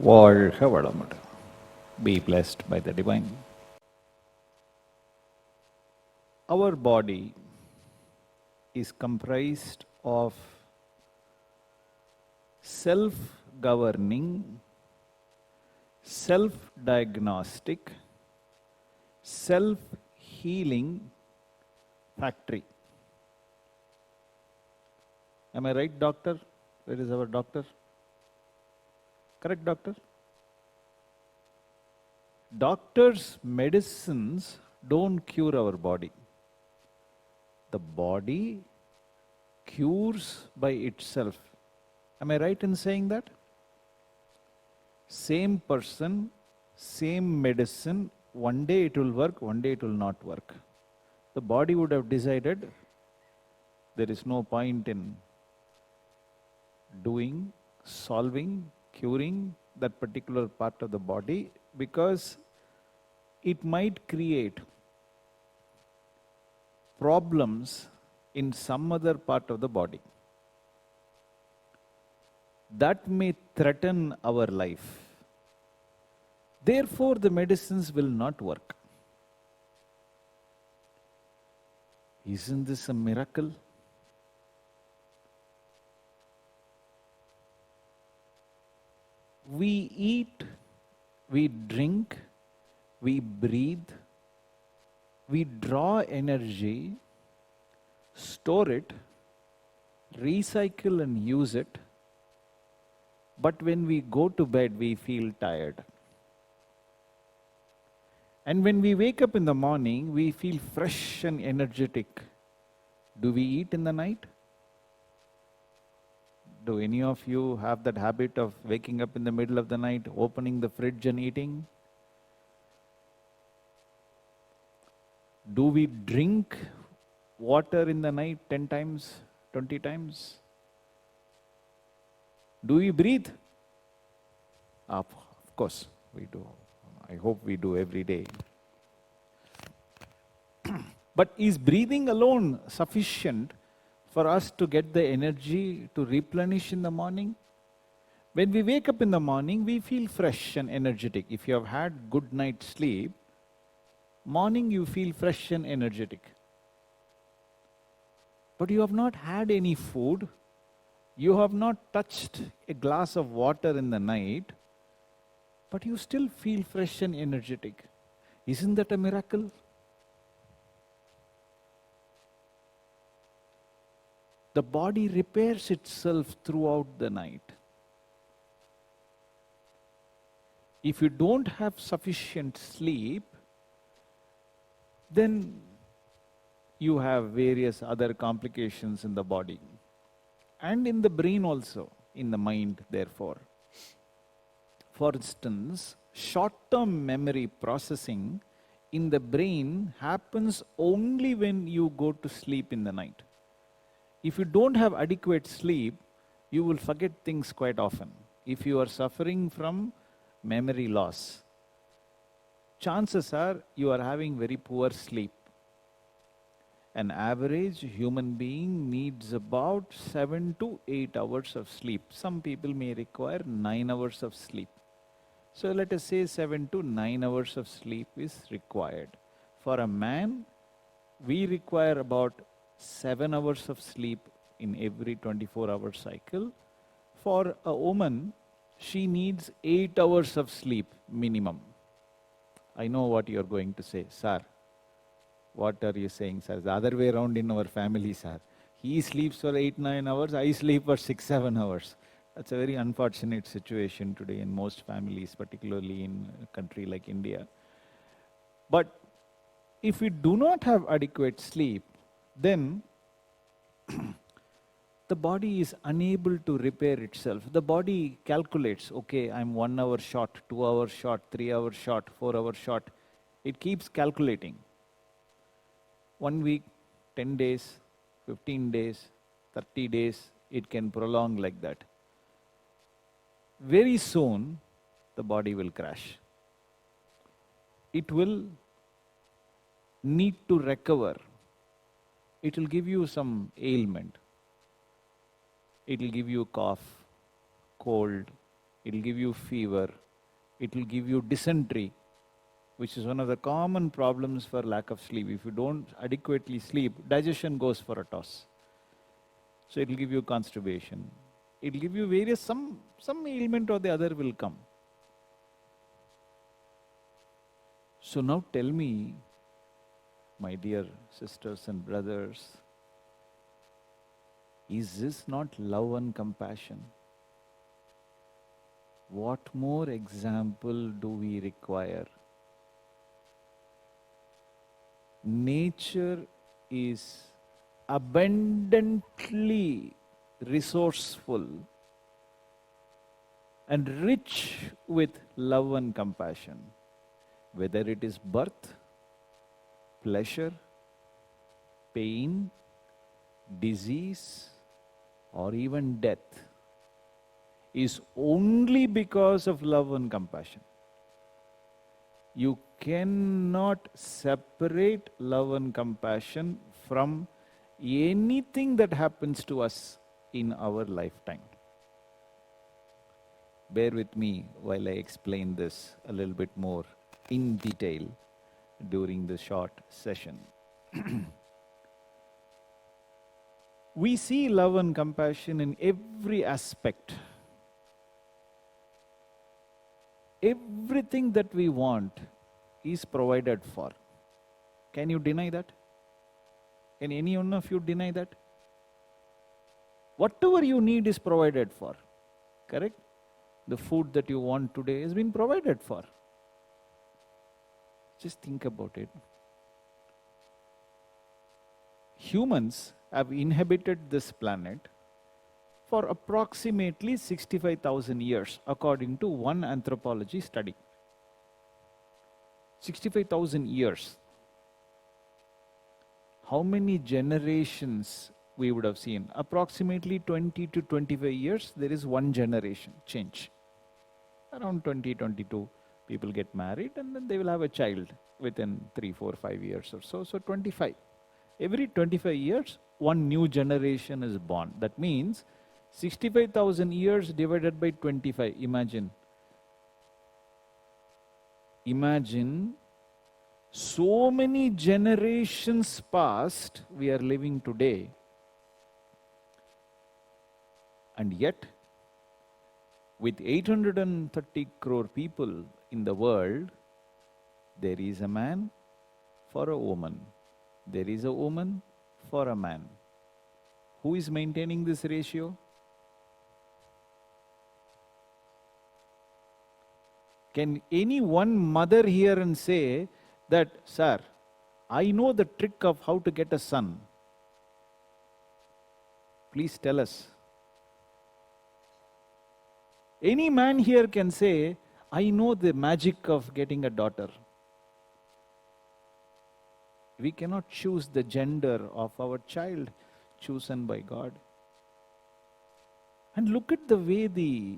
வாழ்க வளமுடன். Be blessed by the divine. Our body is comprised of self-governing, self-diagnostic, self-healing factory. Am I right, doctor? Where is our doctor? Correct, doctor? Doctors' medicines don't cure our body. The body cures by itself. Am I right in saying that? Same person, same medicine, one day it will work, one day it will not work. The body would have decided there is no point in doing, solving, curing that particular part of the body because it might create problems in some other part of the body that may threaten our life. Therefore, the medicines will not work. Isn't this a miracle? We eat, we drink, we breathe, we draw energy, store it, recycle and use it, but when we go to bed, we feel tired. And when we wake up in the morning, we feel fresh and energetic. Do we eat in the night? Do any of you have that habit of waking up in the middle of the night, opening the fridge and eating? Do we drink water in the night 10 times, 20 times? Do we breathe? Of course we do. I hope we do every day. But is breathing alone sufficient for us to get the energy to replenish in the morning? When we wake up in the morning, we feel fresh and energetic. If you have had good night's sleep, morning you feel fresh and energetic. But you have not had any food, you have not touched a glass of water in the night, but you still feel fresh and energetic. Isn't that a miracle? The body repairs itself throughout the night. If you don't have sufficient sleep, then you have various other complications in the body and in the brain also, in the mind therefore. For instance, short-term memory processing in the brain happens only when you go to sleep in the night. If you don't have adequate sleep, you will forget things quite often. If you are suffering from memory loss, chances are you are having very poor sleep. An average human being needs about 7 to 8 hours of sleep. Some people may require 9 hours of sleep. So let us say 7 to 9 hours of sleep is required. For a man, we require about 7 hours of sleep in every 24-hour cycle. For a woman, she needs 8 hours of sleep minimum. I know what you are going to say, sir. What are you saying, sir? The other way around in our family, sir. He sleeps for 8-9 hours, I sleep for 6-7 hours. That's a very unfortunate situation today in most families, particularly in a country like India. But if we do not have adequate sleep, then the body is unable to repair itself. The body calculates, okay, I'm 1 hour short, 2 hours short, 3 hours short, 4 hours short. It keeps calculating. 1 week, 10 days, 15 days, 30 days, it can prolong like that. Very soon, the body will crash. It will need to recover. It will give you some ailment. It will give you cough, cold. it'll give you fever, it'll give you dysentery, which is one of the common problems for lack of sleep. If you don't adequately sleep, digestion goes for a toss. So it'll give you constipation. It'll give you various, some ailment or the other will come. So now tell me, my dear sisters and brothers, is this not love and compassion? What more example do we require? Nature is abundantly resourceful and rich with love and compassion. Whether it is birth, pleasure, pain, disease, or even death, is only because of love and compassion. You cannot separate love and compassion from anything that happens to us in our lifetime. Bear with me while I explain this a little bit more in detail during the short session. We see love and compassion in every aspect. Everything that we want is provided for. Can you deny that? Can any one of you deny that? Whatever you need is provided for. Correct? The food that you want today has been provided for. Just think about it. Humans have inhabited this planet for approximately 65,000 years, according to one anthropology study. 65,000 years. How many generations we would have seen? Approximately 20 to 25 years, there is one generation change. Around 20, 22, people get married and then they will have a child within 3, 4, 5 years or so. So 25. Every 25 years, one new generation is born. That means 65,000 years divided by 25. Imagine. Imagine so many generations past we are living today. And yet, with 830 crore people in the world, there is a man for a woman. There is a woman for a man. Who is maintaining this ratio? Can any one mother here and say that, sir, I know the trick of how to get a son? Please tell us. Any man here can say, I know the magic of getting a daughter. We cannot choose the gender of our child chosen by God. And look at the way the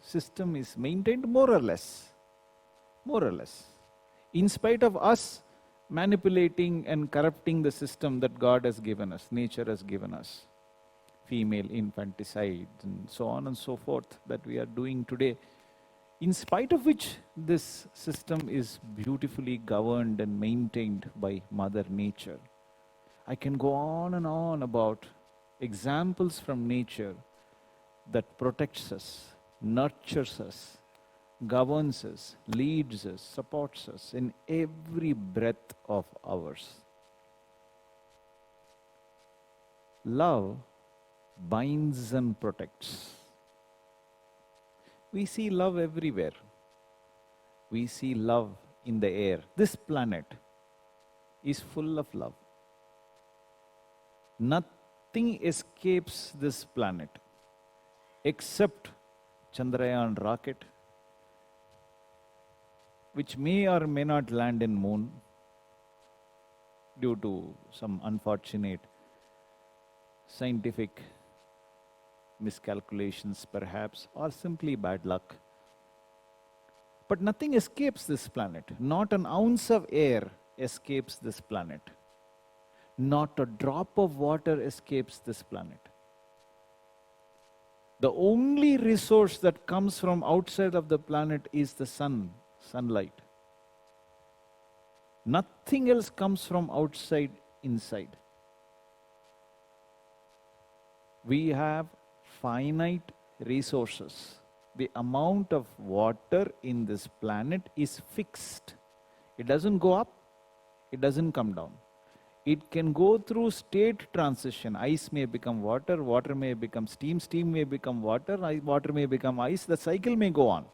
system is maintained, more or less. More or less. In spite of us manipulating and corrupting the system that God has given us, nature has given us. Female infanticide and so on and so forth that we are doing today. In spite of which this system is beautifully governed and maintained by Mother Nature. I can go on and on about examples from nature that protects us, nurtures us, governs us, leads us, supports us in every breath of ours. Love binds and protects. We see love everywhere. We see love in the air. This planet is full of love. Nothing escapes this planet except Chandrayaan rocket, which may or may not land in moon due to some unfortunate scientific miscalculations perhaps, or simply bad luck. But nothing escapes this planet. Not an ounce of air escapes this planet. Not a drop of water escapes this planet. The only resource that comes from outside of the planet is the sun, sunlight. Nothing else comes from outside, inside. We have finite resources. The amount of water in this planet is fixed. It doesn't go up, it doesn't come down. It can go through state transition. Ice may become water, water may become steam, steam may become water, water may become ice, the cycle may go on.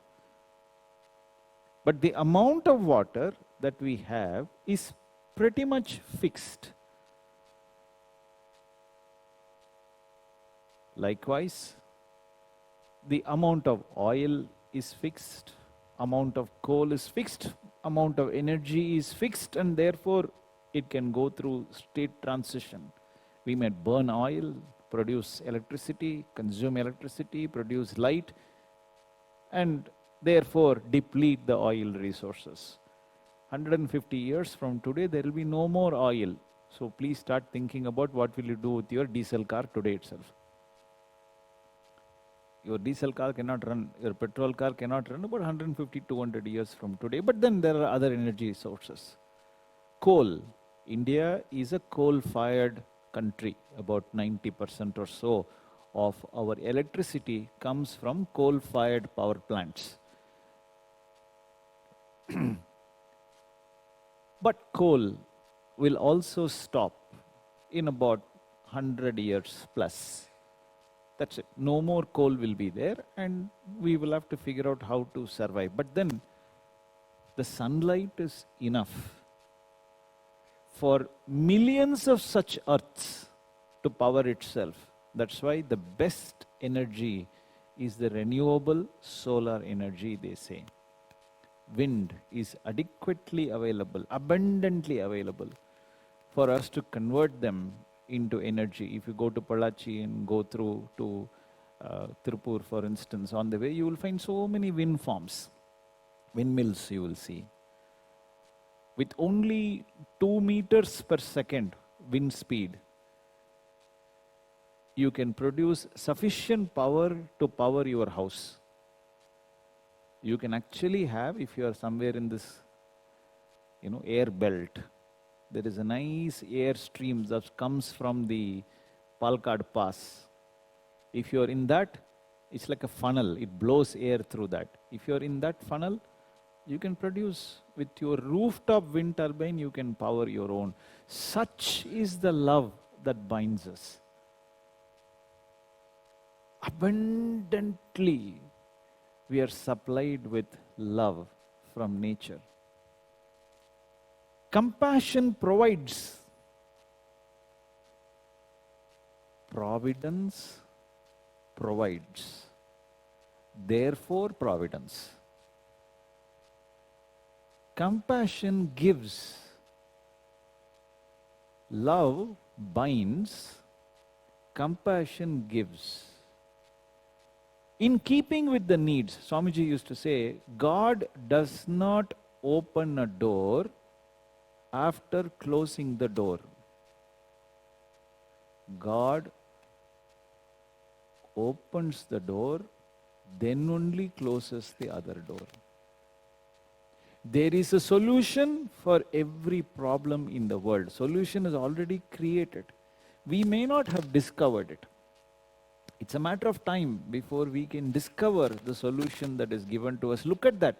But the amount of water that we have is pretty much fixed. Likewise, the amount of oil is fixed, amount of coal is fixed, amount of energy is fixed, and therefore it can go through state transition. We may burn oil, produce electricity, consume electricity, produce light, and therefore deplete the oil resources. 150 years from today, there will be no more oil. So please start thinking about what will you do with your diesel car today itself. Your diesel car cannot run, your petrol car cannot run about 150, 200 years from today. But then there are other energy sources. Coal. India is a coal-fired country. About 90% or so of our electricity comes from coal-fired power plants. But coal will also stop in about 100 years plus. That's it. No more coal will be there, and we will have to figure out how to survive. But then the sunlight is enough for millions of such earths to power itself. That's why the best energy is the renewable solar energy, they say. Wind is adequately available, abundantly available for us to convert them into energy. If you go to Palachi and go through to Tirupur, for instance, on the way you will find so many wind farms, windmills you will see. With only 2 meters per second wind speed, you can produce sufficient power to power your house. You can actually have, if you are somewhere in this, air belt, there is a nice air stream that comes from the Palkad Pass. If you are in that, it's like a funnel. It blows air through that. If you are in that funnel, you can produce with your rooftop wind turbine, you can power your own. Such is the love that binds us. Abundantly, we are supplied with love from nature. Compassion provides. Providence provides. Therefore, providence. Compassion gives. Love binds. Compassion gives. In keeping with the needs, Swamiji used to say, God does not open a door after closing the door. God opens the door, then only closes the other door. There is a solution for every problem in the world. Solution is already created. We may not have discovered it. It's a matter of time before we can discover the solution that is given to us. Look at that.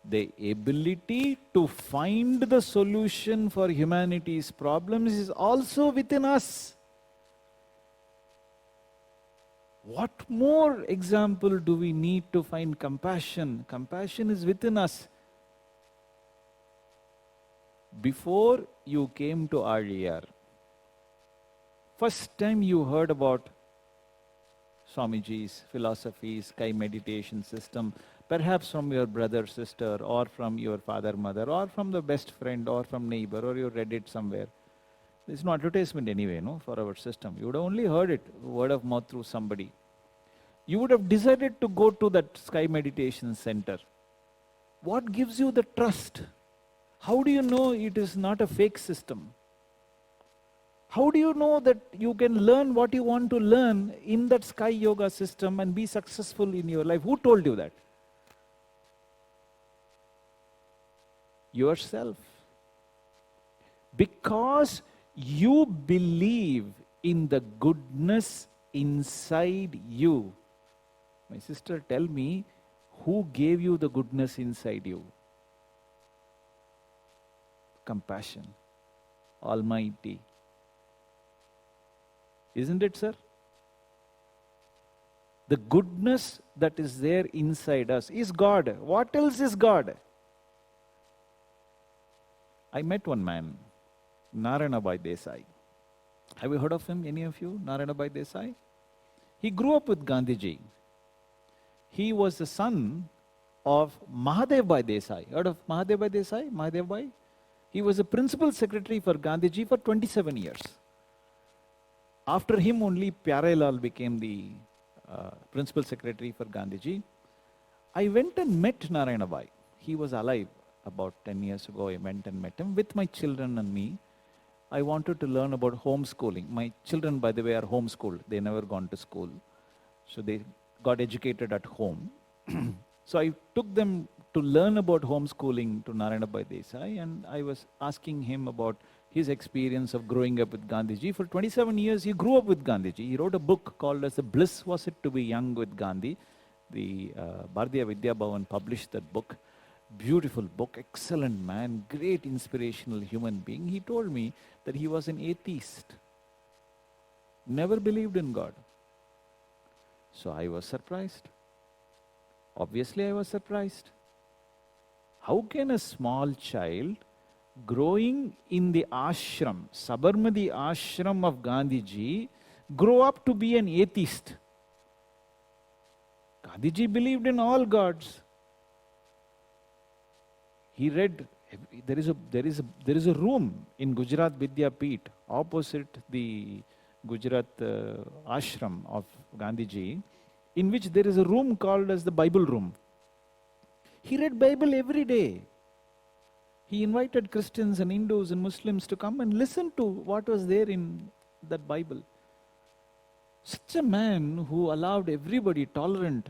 The ability to find the solution for humanity's problems is also within us. What more example do we need to find compassion? Compassion is within us. Before you came to RER, first time you heard about Swamiji's philosophy, sky meditation system, perhaps from your brother, sister, or from your father, mother, or from the best friend, or from neighbor, or you read it somewhere. There's no advertisement anyway, for our system. You would have only heard it, word of mouth through somebody. You would have decided to go to that sky meditation center. What gives you the trust? How do you know it is not a fake system? How do you know that you can learn what you want to learn in that sky yoga system and be successful in your life? Who told you that? Yourself. Because you believe in the goodness inside you. My sister, tell me, who gave you the goodness inside you? Compassion. Almighty. Isn't it, sir? The goodness that is there inside us is God. What else is God? I met one man, Narayanabai Desai. Have you heard of him, any of you? Narayanabai Desai? He grew up with Gandhiji. He was the son of Mahadev Bhai Desai. Heard of Mahadev Bhai Desai? Mahadev Bhai? He was a principal secretary for Gandhiji for 27 years. After him only Pyare Lal became the principal secretary for Gandhiji. I went and met Narayanabai. He was alive about 10 years ago. I went and met him with my children and me. I wanted to learn about homeschooling. My children, by the way, are homeschooled. They never gone to school. So they got educated at home. So I took them to learn about homeschooling to Narayanabai Desai, and I was asking him about his experience of growing up with Gandhiji. For 27 years, he grew up with Gandhiji. He wrote a book called as The Bliss Was It to Be Young with Gandhi. The Bharatiya Vidya Bhavan published that book. Beautiful book, excellent man, great inspirational human being. He told me that he was an atheist. Never believed in God. So I was surprised. Obviously, I was surprised. How can a small child growing in the ashram, Sabarmati ashram of Gandhiji, grow up to be an atheist? Gandhiji believed in all gods. He read, there is a room in Gujarat Vidyapeeth opposite the Gujarat ashram of Gandhiji, in which there is a room called as the Bible room. He read Bible every day. He invited Christians and Hindus and Muslims to come and listen to what was there in that Bible. Such a man who allowed everybody, tolerant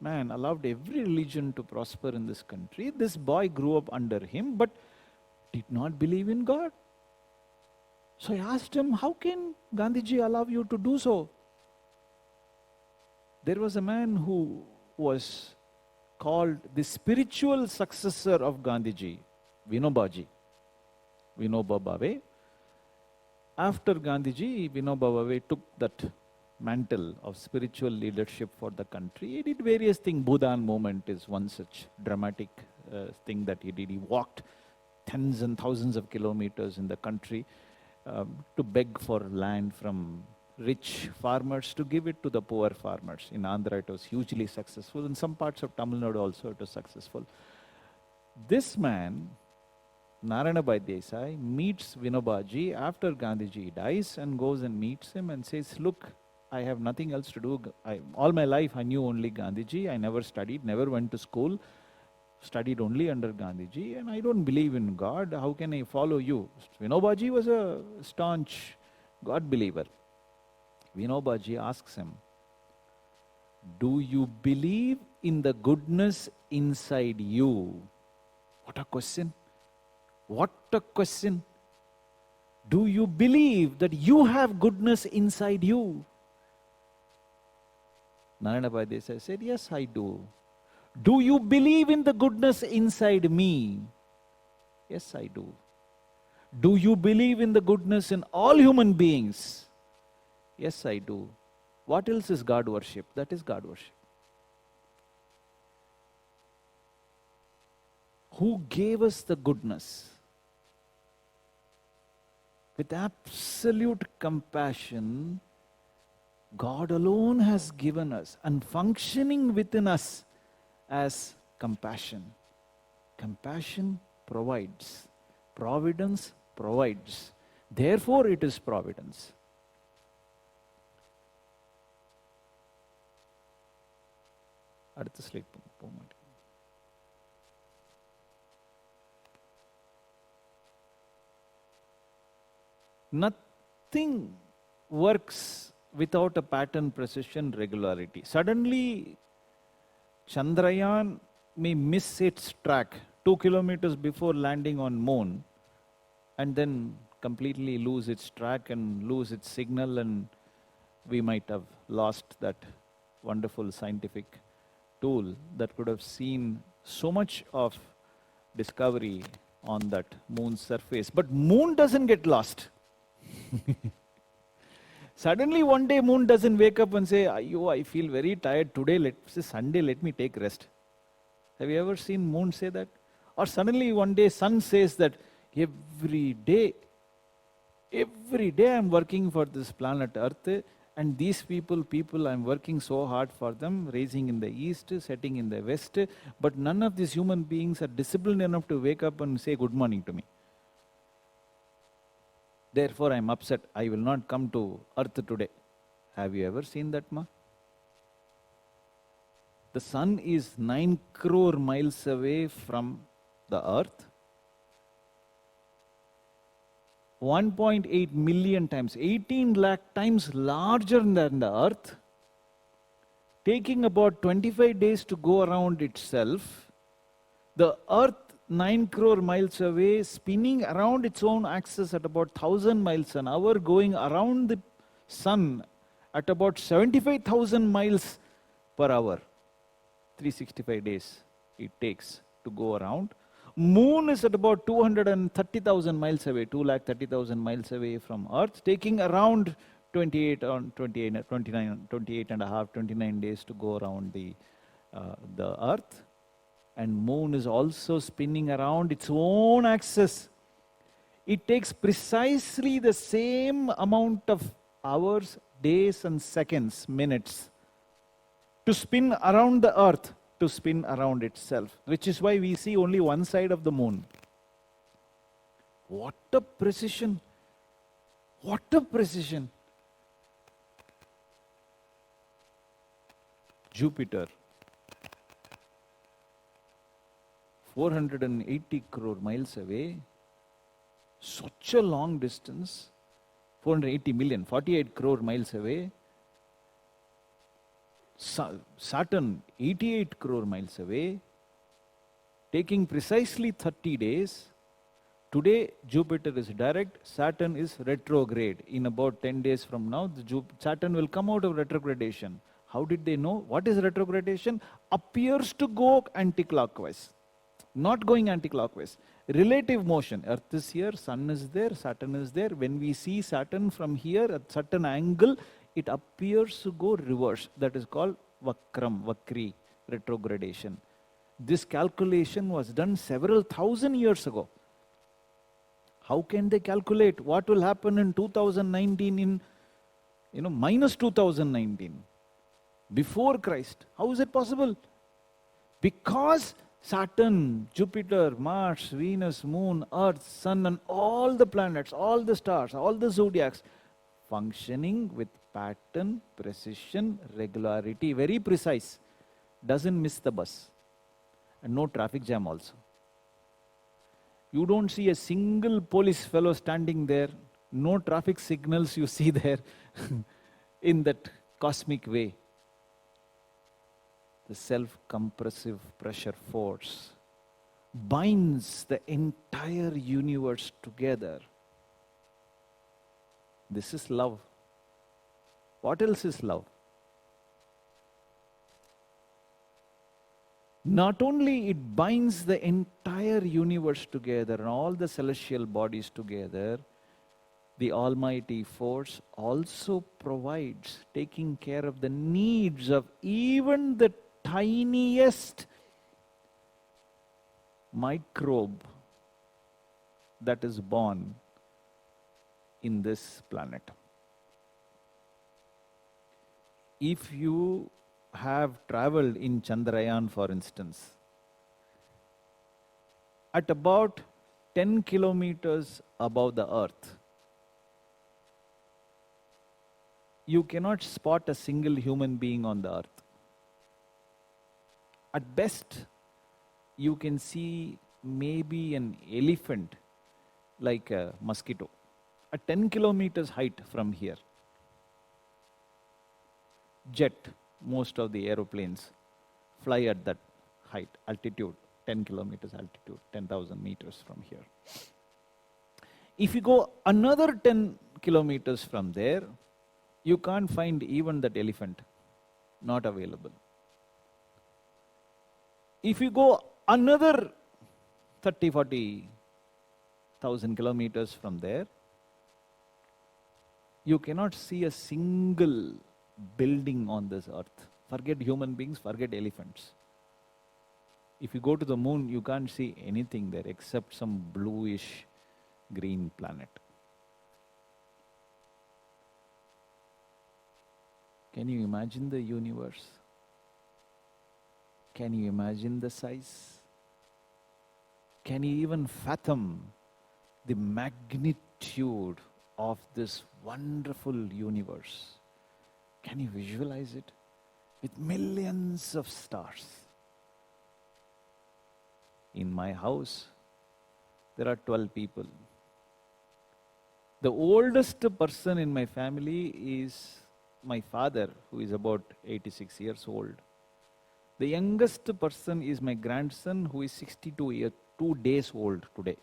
man, allowed every religion to prosper in this country. This boy grew up under him but did not believe in God. So I asked him, how can Gandhiji allow you to do so? There was a man who was called the spiritual successor of Gandhiji, Vinobaji, Vinoba Bhave. After Gandhiji, Vinoba Bhave took that mantle of spiritual leadership for the country. He did various things. Bhudan movement is one such dramatic thing that he did. He walked tens and thousands of kilometers in the country to beg for land from rich farmers to give it to the poor farmers. In Andhra it was hugely successful. In some parts of Tamil Nadu also it was successful. This man, Narayanabai Desai, meets Vinobaji after Gandhiji dies and goes and meets him and says, look, I have nothing else to do. All my life I knew only Gandhiji. I never studied, never went to school, studied only under Gandhiji, and I don't believe in God. How can I follow you? Vinobaji was a staunch God believer. Vinobaji asks him, do you believe in the goodness inside you? What a question. What a question. Do you believe that you have goodness inside you? Narayanabai Desai said, yes, I do. Do you believe in the goodness inside me? Yes, I do. Do you believe in the goodness in all human beings? Yes, I do. What else is God worship? That is God worship. Who gave us the goodness? With absolute compassion, God alone has given us and functioning within us as compassion. Compassion provides. Providence provides. Therefore it is providence. அடுத்த slide போக மாட்டேன். nothing works without a pattern, precision, regularity. Suddenly, Chandrayaan may miss its track 2 kilometers before landing on moon and then completely lose its track and lose its signal, and we might have lost that wonderful scientific tool that could have seen so much of discovery on that moon's surface. But moon doesn't get lost. Suddenly one day moon doesn't wake up and say, "Ayo, I feel very tired today, it's Sunday, let me take rest." Have you ever seen moon say that? Or suddenly one day sun says that every day I'm working for this planet Earth, and these people I'm working so hard for them, rising in the east, setting in the west, but none of these human beings are disciplined enough to wake up and say good morning to me. Therefore I'm upset, I will not come to Earth today. Have you ever seen that, ma? The sun is 9 crore miles away from the Earth. 1.8 million times, 18 lakh times larger than the Earth, taking about 25 days to go around itself. The Earth 9 crore miles away, spinning around its own axis at about 1000 miles an hour, going around the sun at about 75,000 miles per hour. 365 days it takes to go around. Moon is at about 230,000 miles away, 230,000 miles away from Earth, taking around 28 and a half, 29 days to go around the Earth. And moon is also spinning around its own axis. It takes precisely the same amount of hours, days and seconds, minutes to spin around the Earth, to spin around itself, which is why we see only one side of the moon. What a precision! What a precision! Jupiter, 480 crore miles away, such a long distance, 480 million, 48 crore miles away. Saturn, 88 crore miles away, taking precisely 30 days. Today, Jupiter is direct, Saturn is retrograde. In about 10 days from now, Saturn will come out of retrogradation. How did they know? What is retrogradation? Appears to go anti-clockwise. Not going anti-clockwise. Relative motion. Earth is here, Sun is there, Saturn is there. When we see Saturn from here at certain angle, it appears to go reverse. That is called Vakri, retrogradation. This calculation was done several thousand years ago. How can they calculate what will happen in 2019 in minus 2019? Before Christ. How is it possible? Because Saturn, Jupiter, Mars, Venus, Moon, Earth, Sun and all the planets, all the stars, all the zodiacs functioning with pattern, precision, regularity, very precise. Doesn't miss the bus. And no traffic jam also. You don't see a single police fellow standing there. No traffic signals you see there in that cosmic way. The self-compressive pressure force binds the entire universe together. This is love. What else is love? Not only it binds the entire universe together and all the celestial bodies together, the Almighty Force also provides, taking care of the needs of even the tiniest microbe that is born in this planet. If you have traveled in Chandrayaan, for instance, at about 10 kilometers above the Earth, you cannot spot a single human being on the Earth. At best, you can see maybe an elephant, like a mosquito, at 10 kilometers height from here. Jet, most of the aeroplanes fly at that height, altitude, 10 kilometers altitude, 10,000 meters from here. If you go another 10 kilometers from there, you can't find even that elephant, not available. If you go another 30, 40,000 kilometers from there, you cannot see a single building on this earth. Forget human beings, forget elephants. If you go to the moon, you can't see anything there except some bluish green planet. Can you imagine the universe? Can you imagine the size? Can you even fathom the magnitude of this wonderful universe? Can you visualize it? With millions of stars. In my house, there are 12 people. The oldest person in my family is my father, who is about 86 years old. The youngest person is my grandson, who is 2 days old today.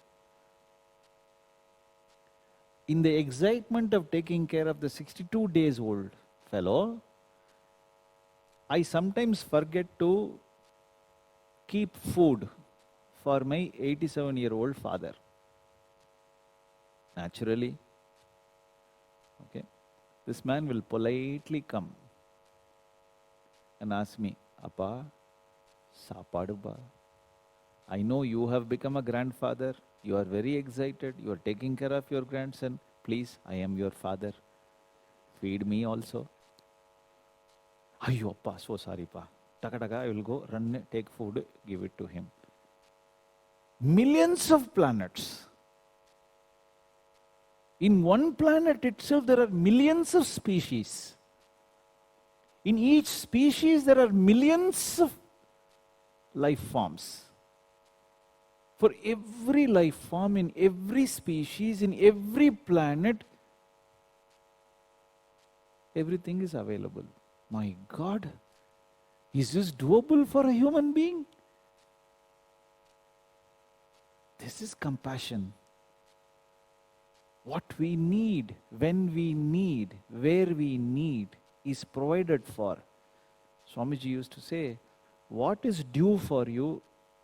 In the excitement of taking care of the 62 days old fellow, I sometimes forget to keep food for my 87-year-old father. Naturally, okay, this man will politely come and ask me, Appa, sapadu ba? I know you have become a grandfather. You are very excited. You are taking care of your grandson. Please, I am your father. Feed me also. Ayyo, Appa, so sorry, Pa. Taka taka, I will go, run, take food, give it to him. Millions of planets. In one planet itself, there are millions of species. In each species, there are millions of life forms. For every life form, in every species, in every planet, everything is available. My God, is this doable for a human being? This is compassion. What we need, when we need, where we need, is provided for. Swamiji used to say, what is due for you,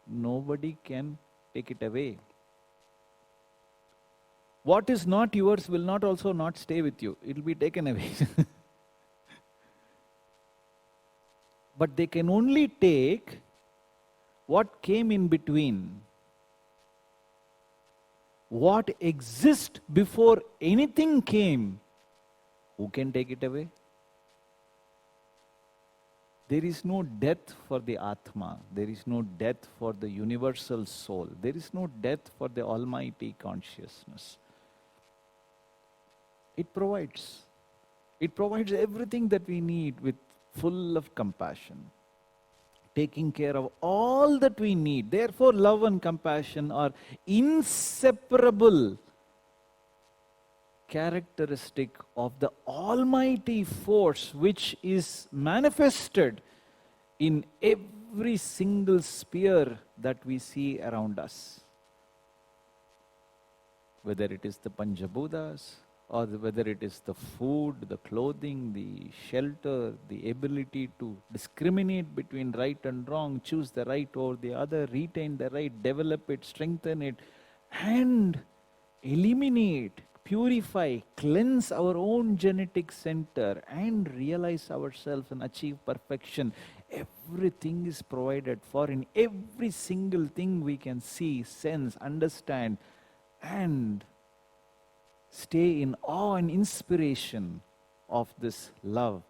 nobody can take it away. What is not yours will not also not stay with you. It will be taken away. But they can only take what came in between. What exists before anything came, who can take it away? There is no death for the Atma. There is no death for the universal soul. There is no death for the Almighty consciousness. It provides. It provides everything that we need with full of compassion. Taking care of all that we need. Therefore, love and compassion are inseparable characteristic of the Almighty force which is manifested in every single sphere that we see around us. Whether it is the Panchabhutas, or whether it is the food, the clothing, the shelter, the ability to discriminate between right and wrong, choose the right over the other, retain the right, develop it, strengthen it, and eliminate, purify, cleanse our own genetic center, and realize ourselves and achieve perfection. Everything is provided for. In every single thing we can see, sense, understand, and stay in awe and inspiration of this love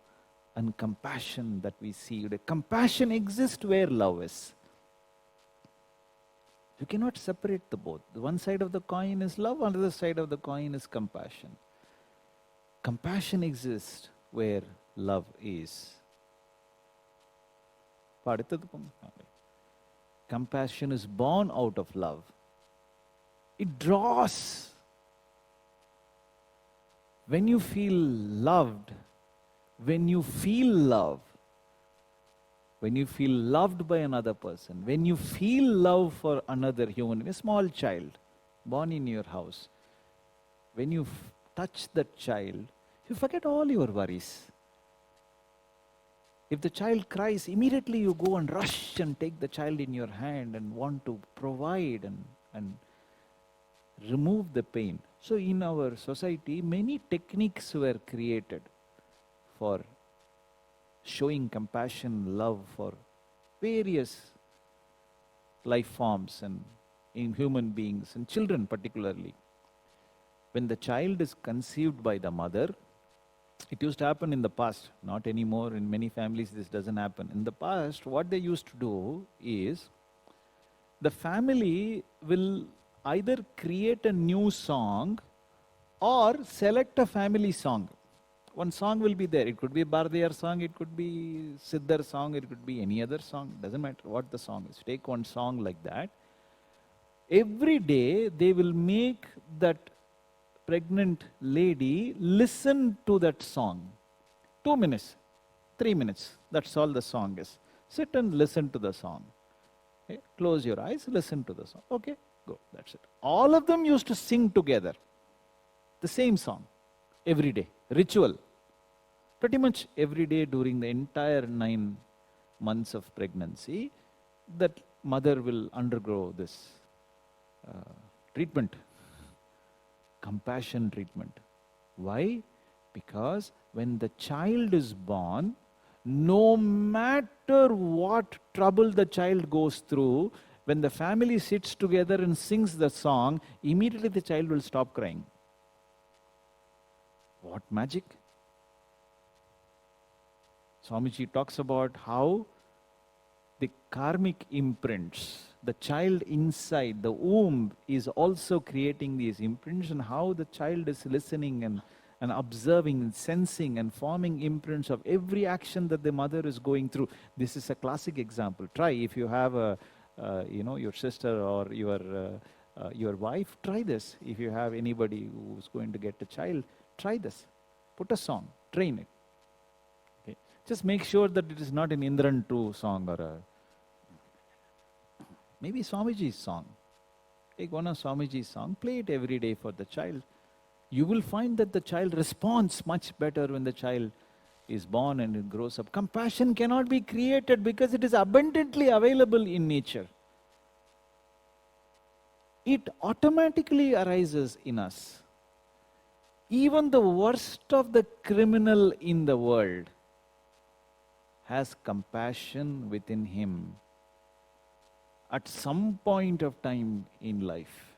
and compassion that we see. The compassion exists where love is. You cannot separate the both. The one side of the coin is love, another side of the coin is compassion. Compassion exists where love is. Compassion is born out of love. It draws. When you feel loved, when you feel love, when you feel loved by another person, when you feel love for another human, a small child born in your house, when you touch that child, you forget all your worries. If the child cries, immediately you go and rush and take the child in your hand and want to provide and remove the pain. So in our society, many techniques were created for showing compassion, love for various life forms and in human beings and children particularly. When the child is conceived by the mother, it used to happen in the past, not anymore. In many families this doesn't happen. In the past, what they used to do is, the family will either create a new song or select a family song. One song will be there. It could be a Bharatiyar song, it could be Siddhar song, it could be any other song. Doesn't matter what the song is. Take one song like that. Every day they will make that pregnant lady listen to that song. 2 minutes, 3 minutes, that's all the song is. Sit and listen to the song. Okay? Close your eyes, listen to the song. Okay, go, that's it. All of them used to sing together the same song every day. Ritual. Pretty much every day during the entire 9 months of pregnancy, that mother will undergo this treatment. Compassion treatment. Why? Because when the child is born, no matter what trouble the child goes through, when the family sits together and sings the song, immediately the child will stop crying. What magic? Swamiji talks about how the karmic imprints, the child inside the womb is also creating these imprints, and how the child is listening and observing and sensing and forming imprints of every action that the mother is going through. This is a classic example. Try, if you have your sister or your wife, try this. If you have anybody who's going to get a child, try this. Put a song, train it. Okay. Just make sure that it is not an Indran 2 song or maybe Swamiji's song. Take one of Swamiji's song, play it every day for the child. You will find that the child responds much better when the child is born and it grows up. Compassion cannot be created because it is abundantly available in nature. It automatically arises in us. Even the worst of the criminal in the world has compassion within him at some point of time in life.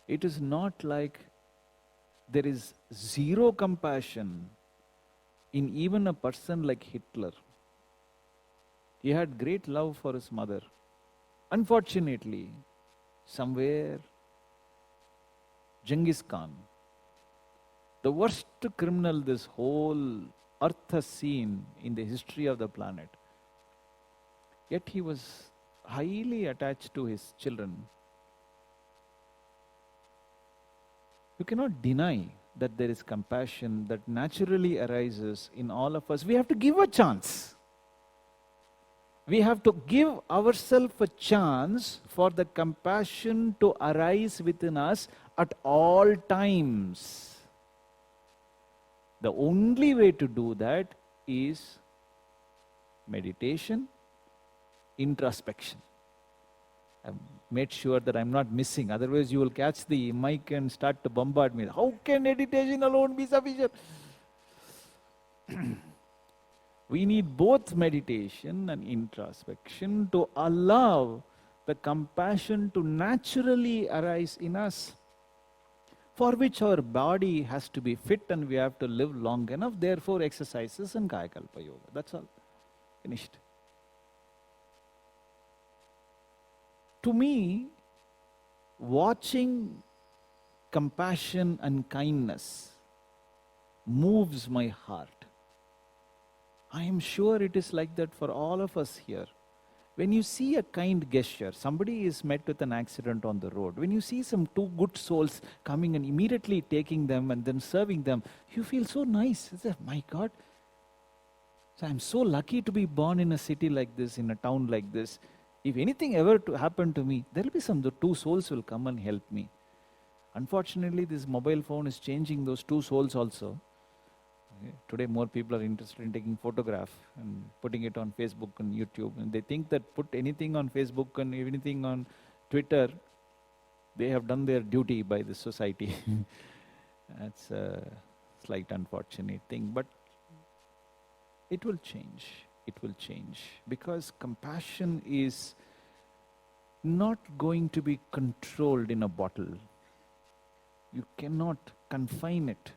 It is not like there is zero compassion in even a person like Hitler. He had great love for his mother. Unfortunately, somewhere, Genghis Khan, the worst criminal this whole earth has seen in the history of the planet, yet he was highly attached to his children. You cannot deny that there is compassion that naturally arises in all of us. We have to give a chance. We have to give ourselves a chance for the compassion to arise within us at all times. The only way to do that is meditation, introspection. I've made sure that I'm not missing. Otherwise, you will catch the mic and start to bombard me. How can meditation alone be sufficient? We need both meditation and introspection to allow the compassion to naturally arise in us, for which our body has to be fit and we have to live long enough. Therefore, exercises and Kayakalpa Yoga. That's all. Finished. To me, watching compassion and kindness moves my heart. I am sure it is like that for all of us here. When you see a kind gesture, somebody is met with an accident on the road, when you see some two good souls coming and immediately taking them and then serving them, you feel so nice. It's like, my God, so I'm so lucky to be born in a city like this, in a town like this. If anything ever to happen to me, there will be the two souls will come and help me. Unfortunately, this mobile phone is changing those two souls also. Today more people are interested in taking photograph and putting it on Facebook and YouTube, and they think that put anything on Facebook and anything on Twitter, they have done their duty by the society. That's a slight unfortunate thing, but it will change. It will change, because compassion is not going to be controlled in a bottle. You cannot confine it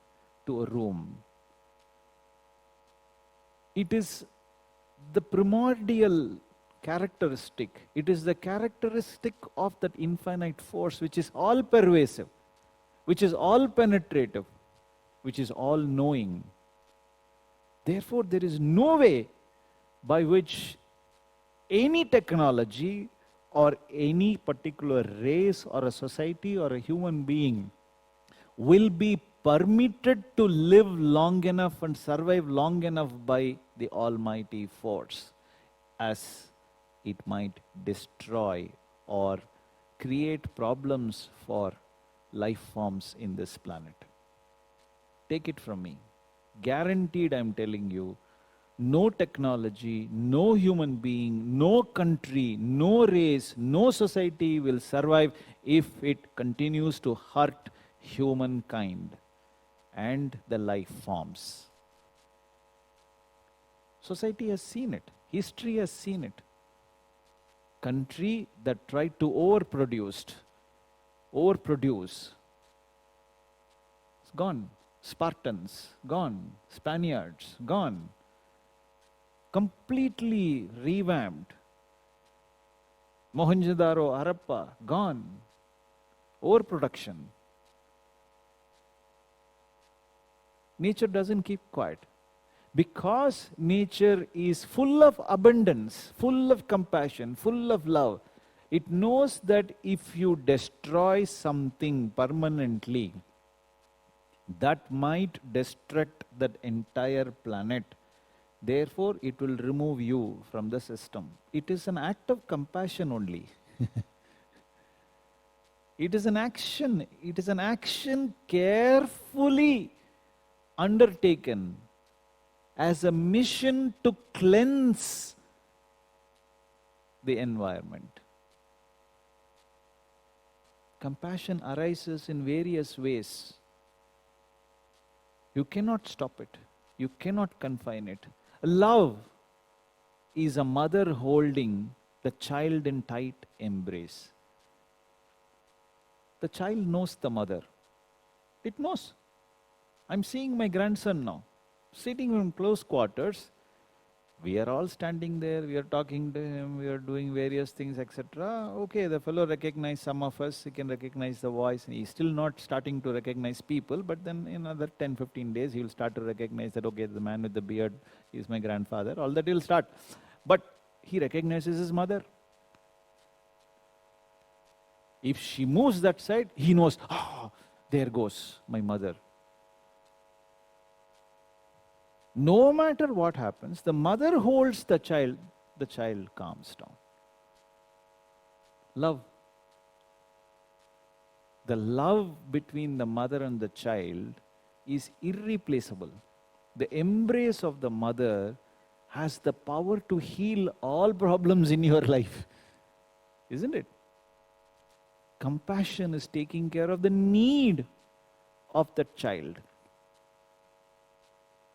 to a room. It is the primordial characteristic. It is the characteristic of that infinite force which is all pervasive, which is all penetrative, which is all knowing. Therefore, there is no way by which any technology or any particular race or a society or a human being will be permitted to live long enough and survive long enough by the almighty force, as it might destroy or create problems for life forms in this planet. Take it from me. Guaranteed, I'm telling you, no technology, no human being, no country, no race, no society will survive if it continues to hurt humankind and the life forms. Society has seen it. History has seen it. Country that tried to overproduce, it's gone. Spartans, gone. Spaniards, gone. Completely revamped. Mohenjo-daro, Harappa, gone. Overproduction. Nature doesn't keep quiet. Because nature is full of abundance, full of compassion, full of love, it knows that if you destroy something permanently, that might destruct that entire planet. Therefore, it will remove you from the system. It is an act of compassion only. It is an action. It is an action carefully undertaken as a mission to cleanse the environment. Compassion arises in various ways. You cannot stop it. You cannot confine it. Love is a mother holding the child in tight embrace. The child knows the mother. It knows. I'm seeing my grandson now, sitting in close quarters. We are all standing there, we are talking to him, we are doing various things, etc. Okay, the fellow recognizes some of us, he can recognize the voice, and he's still not starting to recognize people, but then in another 10-15 days, he will start to recognize that, okay, the man with the beard is my grandfather, all that he'll start. But he recognizes his mother. If she moves that side, he knows, there goes my mother. No matter what happens, the mother holds the child calms down. Love. The love between the mother and the child is irreplaceable. The embrace of the mother has the power to heal all problems in your life. Isn't it? Compassion is taking care of the need of the child.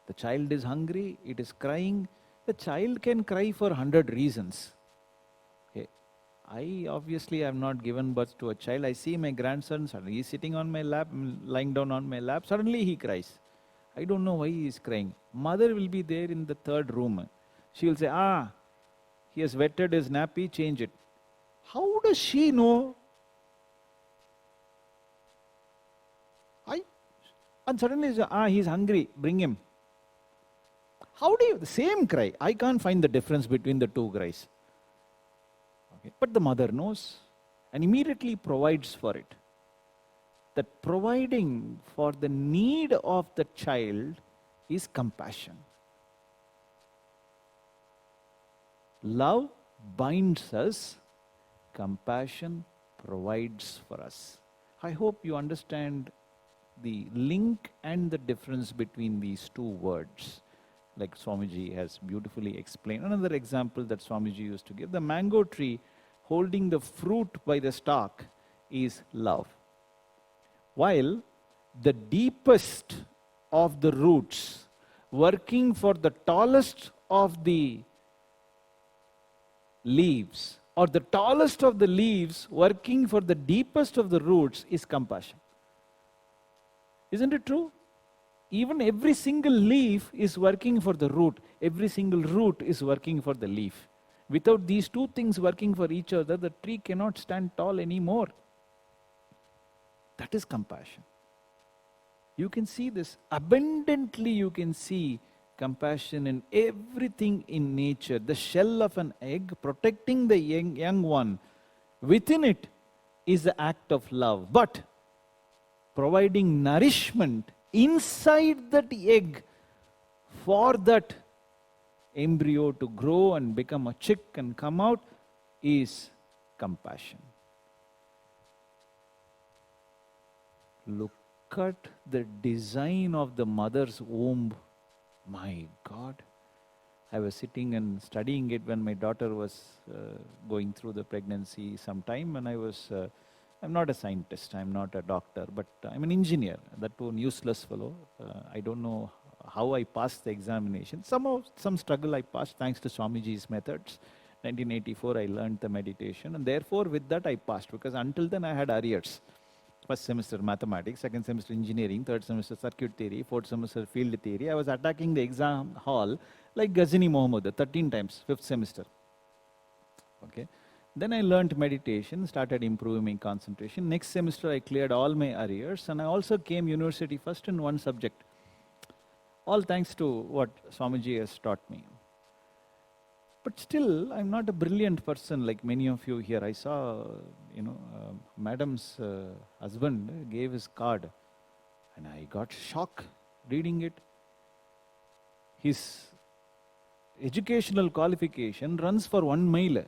The child is hungry, it is crying. The child can cry for 100 reasons. Okay. I obviously have not given birth to a child. I see my grandson, suddenly he's sitting on my lap, lying down on my lap, suddenly he cries. I don't know why he is crying. Mother will be there in the third room. She will say, he has wetted his nappy, change it. How does she know? And suddenly, he's hungry, bring him. How do you, the same cry, I can't find the difference between the two cries. But the mother knows and immediately provides for it. That providing for the need of the child is compassion. Love binds us, compassion provides for us. I hope you understand the link and the difference between these two words, like Swamiji has beautifully explained. Another example that Swamiji used to give, the mango tree holding the fruit by the stalk is love. While the deepest of the roots working for the tallest of the leaves, or the tallest of the leaves working for the deepest of the roots, is compassion. Isn't it true? Even every single leaf is working for the root. Every single root is working for the leaf. Without these two things working for each other, the tree cannot stand tall anymore. That is compassion. You can see this abundantly. You can see compassion in everything in nature. The shell of an egg protecting the young one, within it is the act of love. But providing nourishment inside that egg for that embryo to grow and become a chick and come out is compassion. Look at the design of the mother's womb. My God. I was sitting and studying it when my daughter was going through the pregnancy sometime, and I'm not a scientist, I'm not a doctor, but I'm an engineer, that too, useless fellow. I don't know how I passed the examination. Some struggle I passed thanks to Swamiji's methods. 1984 I learned the meditation, and therefore with that I passed, because until then I had arrears. First semester mathematics, second semester engineering, third semester circuit theory, fourth semester field theory. I was attacking the exam hall like Ghazini Muhammad 13 times, fifth semester. Okay. Then I learned meditation, started improving my concentration. Next semester I cleared all my arrears, and I also came university first in one subject. All thanks to what Swamiji has taught me. But still, I'm not a brilliant person like many of you here. I saw, madam's husband gave his card, and I got shocked reading it. His educational qualification runs for 1 mile.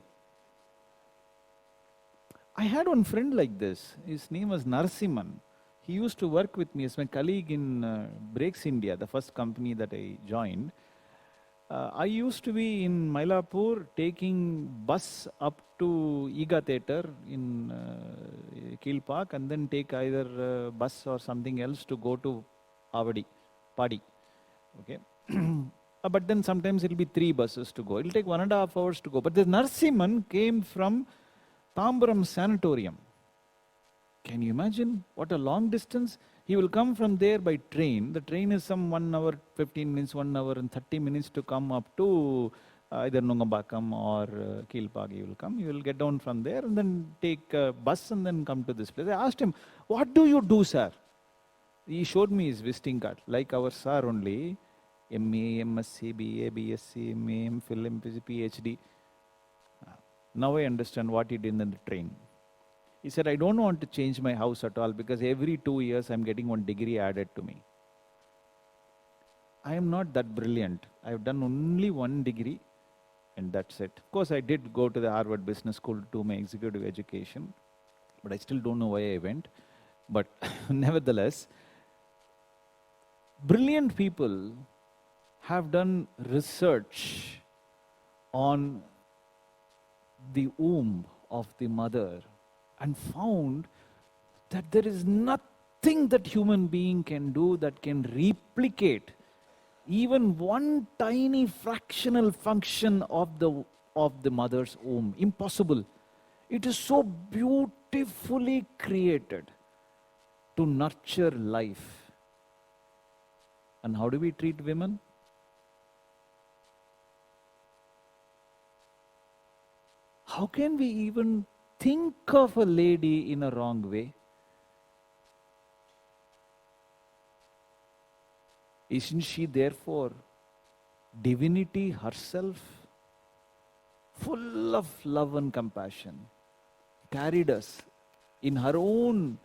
I had one friend like this. His name was Narasimhan. He used to work with me as my colleague in Breaks India, the first company that I joined. I used to be in Mylapore taking bus up to Ega Theatre in Keel Park, and then take either bus or something else to go to Avadi, Padi. Okay. But then sometimes it will be 3 buses to go. It will take 1.5 hours to go. But the Narasimhan came from Tambaram Sanatorium. Can you imagine what a long distance? He will come from there by train. The train is some 1 hour, 15 minutes, 1 hour and 30 minutes to come up to either Nungambakam or Keel Park. He will come. He will get down from there and then take a bus and then come to this place. I asked him, "What do you do, sir?" He showed me his visiting card, like our sir only. MA, MSc, BA, BSc, MA, MPhil, MPhil, PhD. Now I understand what he did in the train. He said, "I don't want to change my house at all, because every 2 years I'm getting 1 degree added to me." I am not that brilliant. I have done only 1 degree and that's it. Of course, I did go to the Harvard Business School to do my executive education, but I still don't know why I went. But nevertheless, brilliant people have done research on the womb of the mother and found that there is nothing that human being can do that can replicate even one tiny fractional function of the mother's womb. Impossible. It is so beautifully created to nurture life. And how do we treat women? How can we even think of a lady in a wrong way? Isn't she therefore divinity herself? full of love and compassion, carried us in her own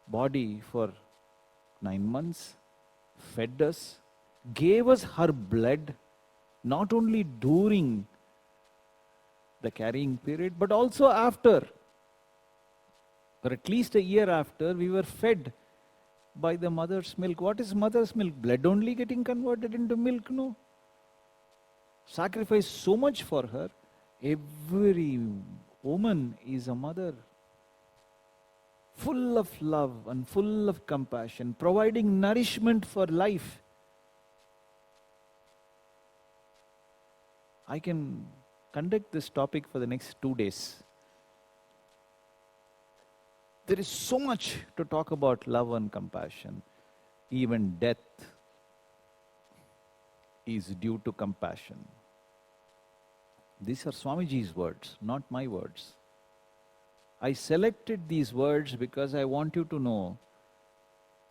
body for 9 months, fed us, gave us her blood, not only during the carrying period, but also after. For at least a year after, we were fed by the mother's milk. What is mother's milk? Blood only getting converted into milk? No. Sacrifice so much for her. Every woman is a mother. Full of love and full of compassion, providing nourishment for life. I can conduct this topic for the next 2 days. There is so much to talk about love and compassion. Even death is due to compassion. These are Swamiji's words, not my words. I selected these words because I want you to know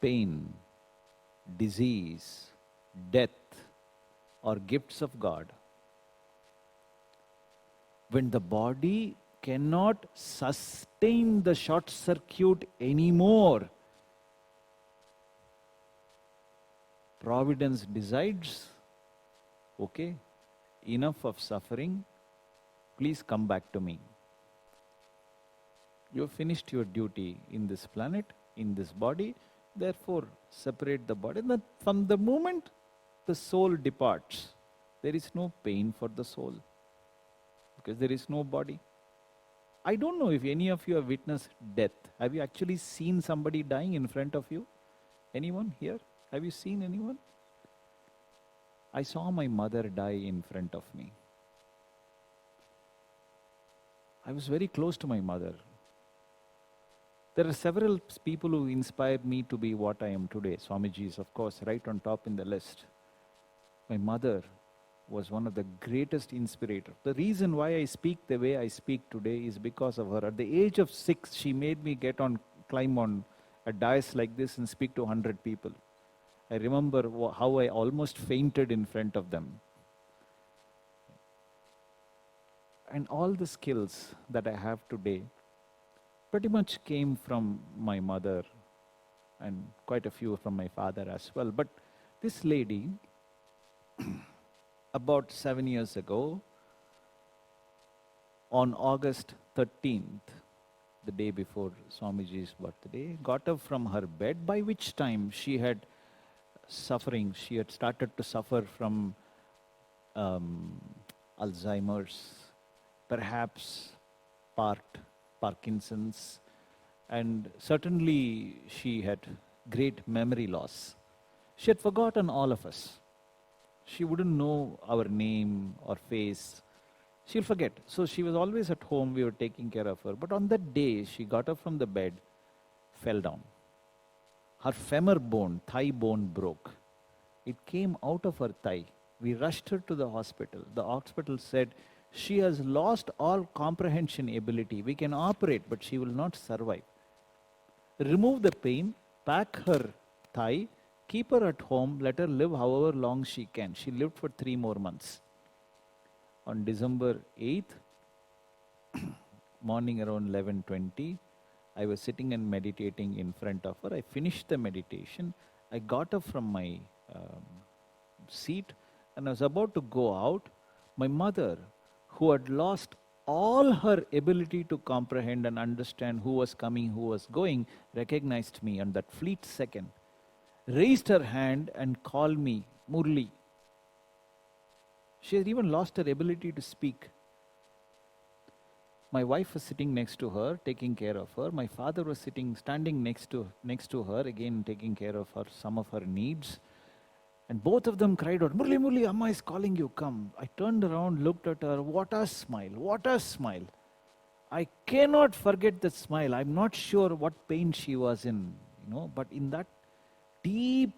pain, disease, death are gifts of God. When the body cannot sustain the short circuit anymore, Providence decides, okay, enough of suffering, please come back to me. You have finished your duty in this planet, in this body, therefore separate the body. From the moment the soul departs, there is no pain for the soul because there is no body. I don't know if any of you have witnessed death. Have you actually seen somebody dying in front of you? Anyone here? Have you seen anyone? I saw my mother die in front of me. I was very close to my mother. There are several people who inspired me to be what I am today. Swamiji is, of course, right on top in the list. My mother was one of the greatest inspirators. The reason why I speak the way I speak today is because of her. At the age of 6, she made me climb on a dais like this and speak to 100 people. I remember how I almost fainted in front of them. And all the skills that I have today pretty much came from my mother and quite a few from my father as well. But this lady, about 7 years ago, on August 13th, the day before Swamiji's birthday, got up from her bed, by which time she had started to suffer from Alzheimer's, perhaps Parkinson's, and certainly she had great memory loss. She had forgotten all of us. She wouldn't know our name or face. She'll forget. So she was always at home, we were taking care of her. But on that day, she got up from the bed, fell down. Her femur bone, thigh bone broke. It came out of her thigh. We rushed her to the hospital. The hospital said, she has lost all comprehension ability. We can operate, but she will not survive. Remove the pain, pack her thigh, keep her at home, let her live however long she can. She lived for 3 more months. On December 8th, morning around 11:20, I was sitting and meditating in front of her. I finished the meditation. I got up from my seat and I was about to go out. My mother, who had lost all her ability to comprehend and understand who was coming, who was going, recognized me on that fleet second, raised her hand and called me Murli. She had even lost her ability to speak. My wife was sitting next to her, taking care of her. My father was standing next to her, again taking care of her, some of her needs. And both of them cried out, Murli, Murli, Amma is calling you, come. I turned around, looked at her, what a smile, what a smile. I cannot forget that smile. I'm not sure what pain she was in, but in that deep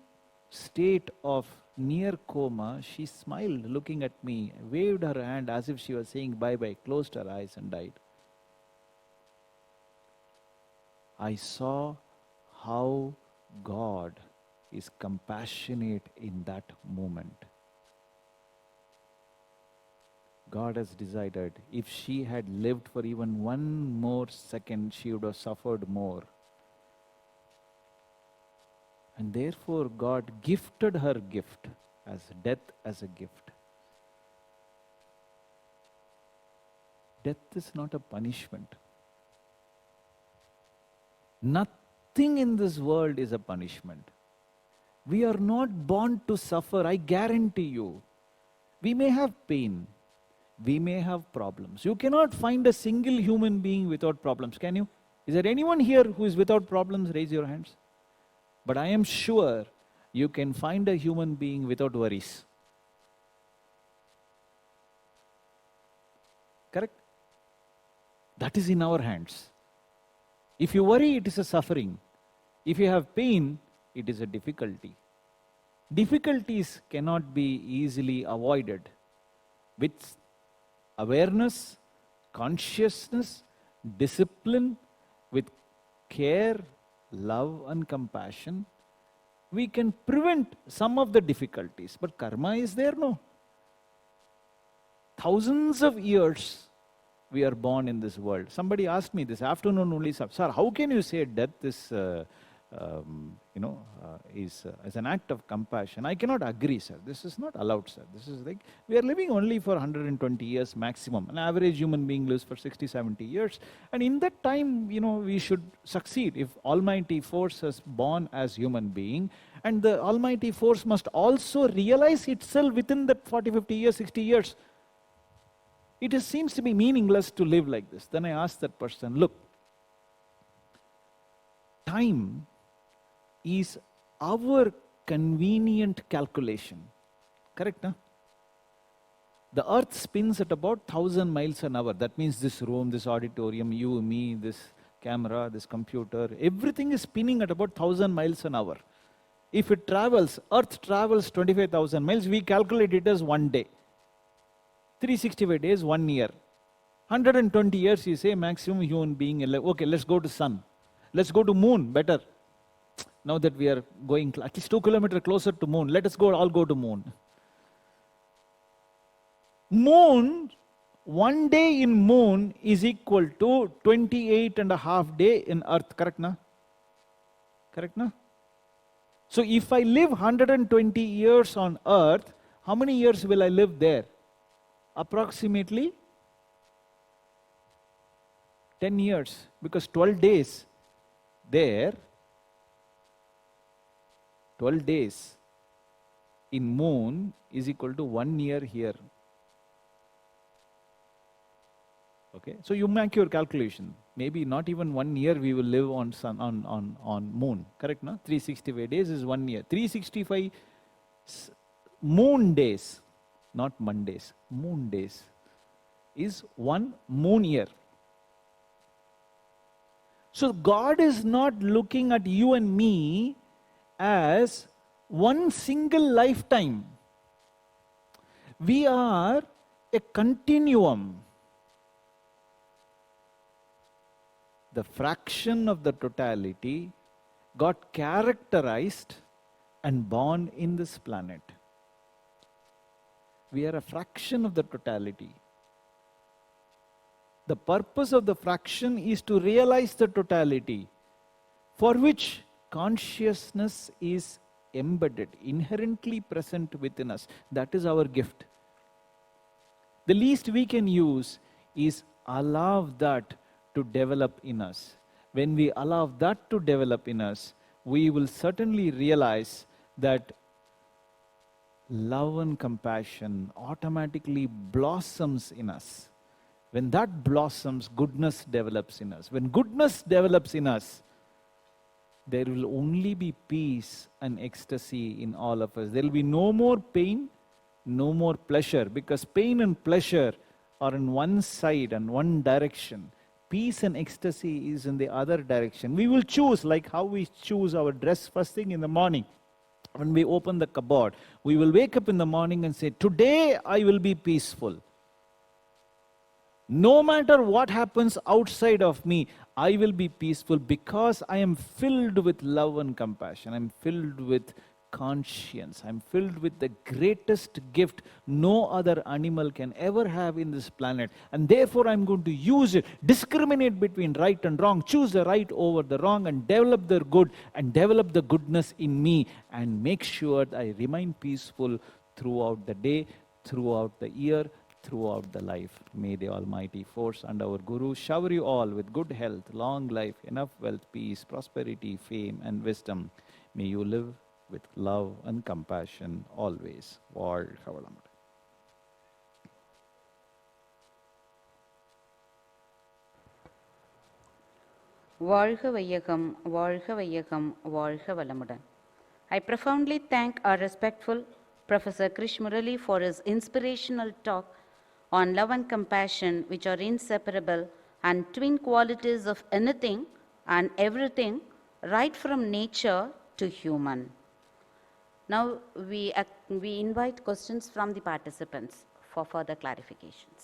state of near coma, she smiled looking at me, waved her hand as if she was saying bye-bye, closed her eyes and died. I saw how God is compassionate in that moment. God has decided if she had lived for even one more second, she would have suffered more. And therefore God gifted her gift as death as a gift. Death is not a punishment. Nothing in this world is a punishment. We are not born to suffer, I guarantee you. We may have pain. We may have problems. You cannot find a single human being without problems, can you? Is there anyone here who is without problems? Raise your hands. But I am sure you can find a human being without worries. Correct? That is in our hands. If you worry, it is a suffering. If you have pain, it is a difficulty. Difficulties cannot be easily avoided. With awareness, consciousness, discipline, with care, love and compassion, we can prevent some of the difficulties. But karma is there, no? Thousands of years we are born in this world. Somebody asked me this afternoon only, sir, how can you say death is, is as an act of compassion? I cannot agree, sir. This is not allowed, sir. This is like, we are living only for 120 years maximum. An average human being lives for 60, 70 years. And in that time, we should succeed. If Almighty Force has born as human being, and the Almighty Force must also realize itself within that 40, 50 years, 60 years. It seems to be meaningless to live like this. Then I asked that person, look, time is our convenient calculation. Correct, no? The earth spins at about 1,000 miles an hour. That means this room, this auditorium, you, me, this camera, this computer, everything is spinning at about 1,000 miles an hour. If it travels, earth travels 25,000 miles, we calculate it as 1 day. 365 days, 1 year. 120 years, you say, maximum human being. Okay, let's go to sun. Let's go to moon, better. Now that we are going at least 2 kilometers closer to moon, let us all go to moon. Moon, 1 day in moon is equal to 28.5 days in earth, correct na? Correct na? So if I live 120 years on earth, how many years will I live there? Approximately 10 years, because 12 days there, 12 days in moon is equal to 1 year here. Okay, so you make your calculation. Maybe not even 1 year we will live on sun, on moon. Correct, no? 365 days is 1 year. 365 moon days, not Mondays, moon days, is 1 moon year. So God is not looking at you and me as one single lifetime. We are a continuum. The fraction of the totality got characterized and born in this planet. We are a fraction of the totality. The purpose of the fraction is to realize the totality, for which consciousness is embedded, inherently present within us. That is our gift. The least we can use is allow that to develop in us. When we allow that to develop in us, we will certainly realize that love and compassion automatically blossoms in us. When that blossoms, goodness develops in us. When goodness develops in us, there will only be peace and ecstasy in all of us. There will be no more pain, no more pleasure, because pain and pleasure are in one side and one direction. Peace and ecstasy is in the other direction. We will choose, like how we choose our dress first thing in the morning. When we open the cupboard, we will wake up in the morning and say, today I will be peaceful. No matter what happens outside of me, I will be peaceful because I am filled with love and compassion. I am filled with conscience. I'm filled with the greatest gift no other animal can ever have in this planet. And therefore, I'm going to use it, discriminate between right and wrong, choose the right over the wrong, and develop the good and develop the goodness in me, and make sure that I remain peaceful throughout the day, throughout the year, throughout the life. May the Almighty Force and our Guru shower you all with good health, long life, enough wealth, peace, prosperity, fame, and wisdom. May you live with love and compassion always. வாழ்க வளமுடன். வாழ்க வையகம், வாழ்க வையகம், வாழ்க வளமுடன். I profoundly thank our respectful Professor Krish Murali for his inspirational talk on love and compassion, which are inseparable and twin qualities of anything and everything, right from nature to human. Now we invite questions from the participants for further clarifications.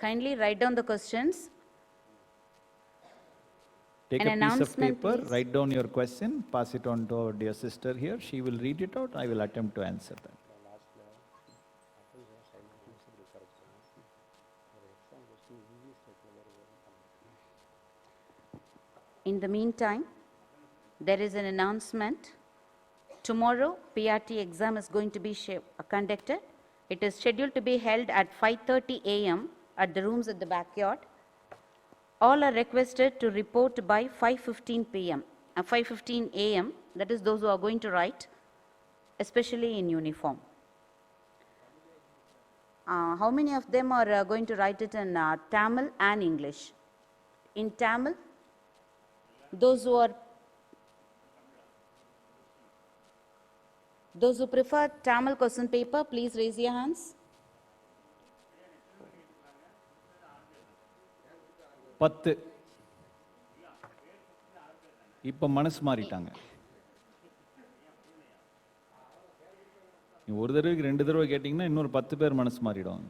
Kindly write down the questions. Take An a piece of announcement, paper, please. write down your question, pass it on to our dear sister here. She will read it out. I will attempt to answer that. In the meantime, there is an announcement. Tomorrow, PRT exam is going to be conducted. It is scheduled to be held at 5:30 a.m. at the rooms at the backyard. All are requested to report by 5:15 p.m. 5:15 a.m. That is those who are going to write, especially in uniform. How many of them are going to write it in Tamil and English? In Tamil, those who prefer Tamil question paper, please raise your hands. 10 இப்ப மனசு மாறிட்டாங்க. ஒரு தடவைக்கு 2 தடவை கேட்டீங்கன்னா இன்னொரு 10 பேர் மனசு மாறிடுவாங்க.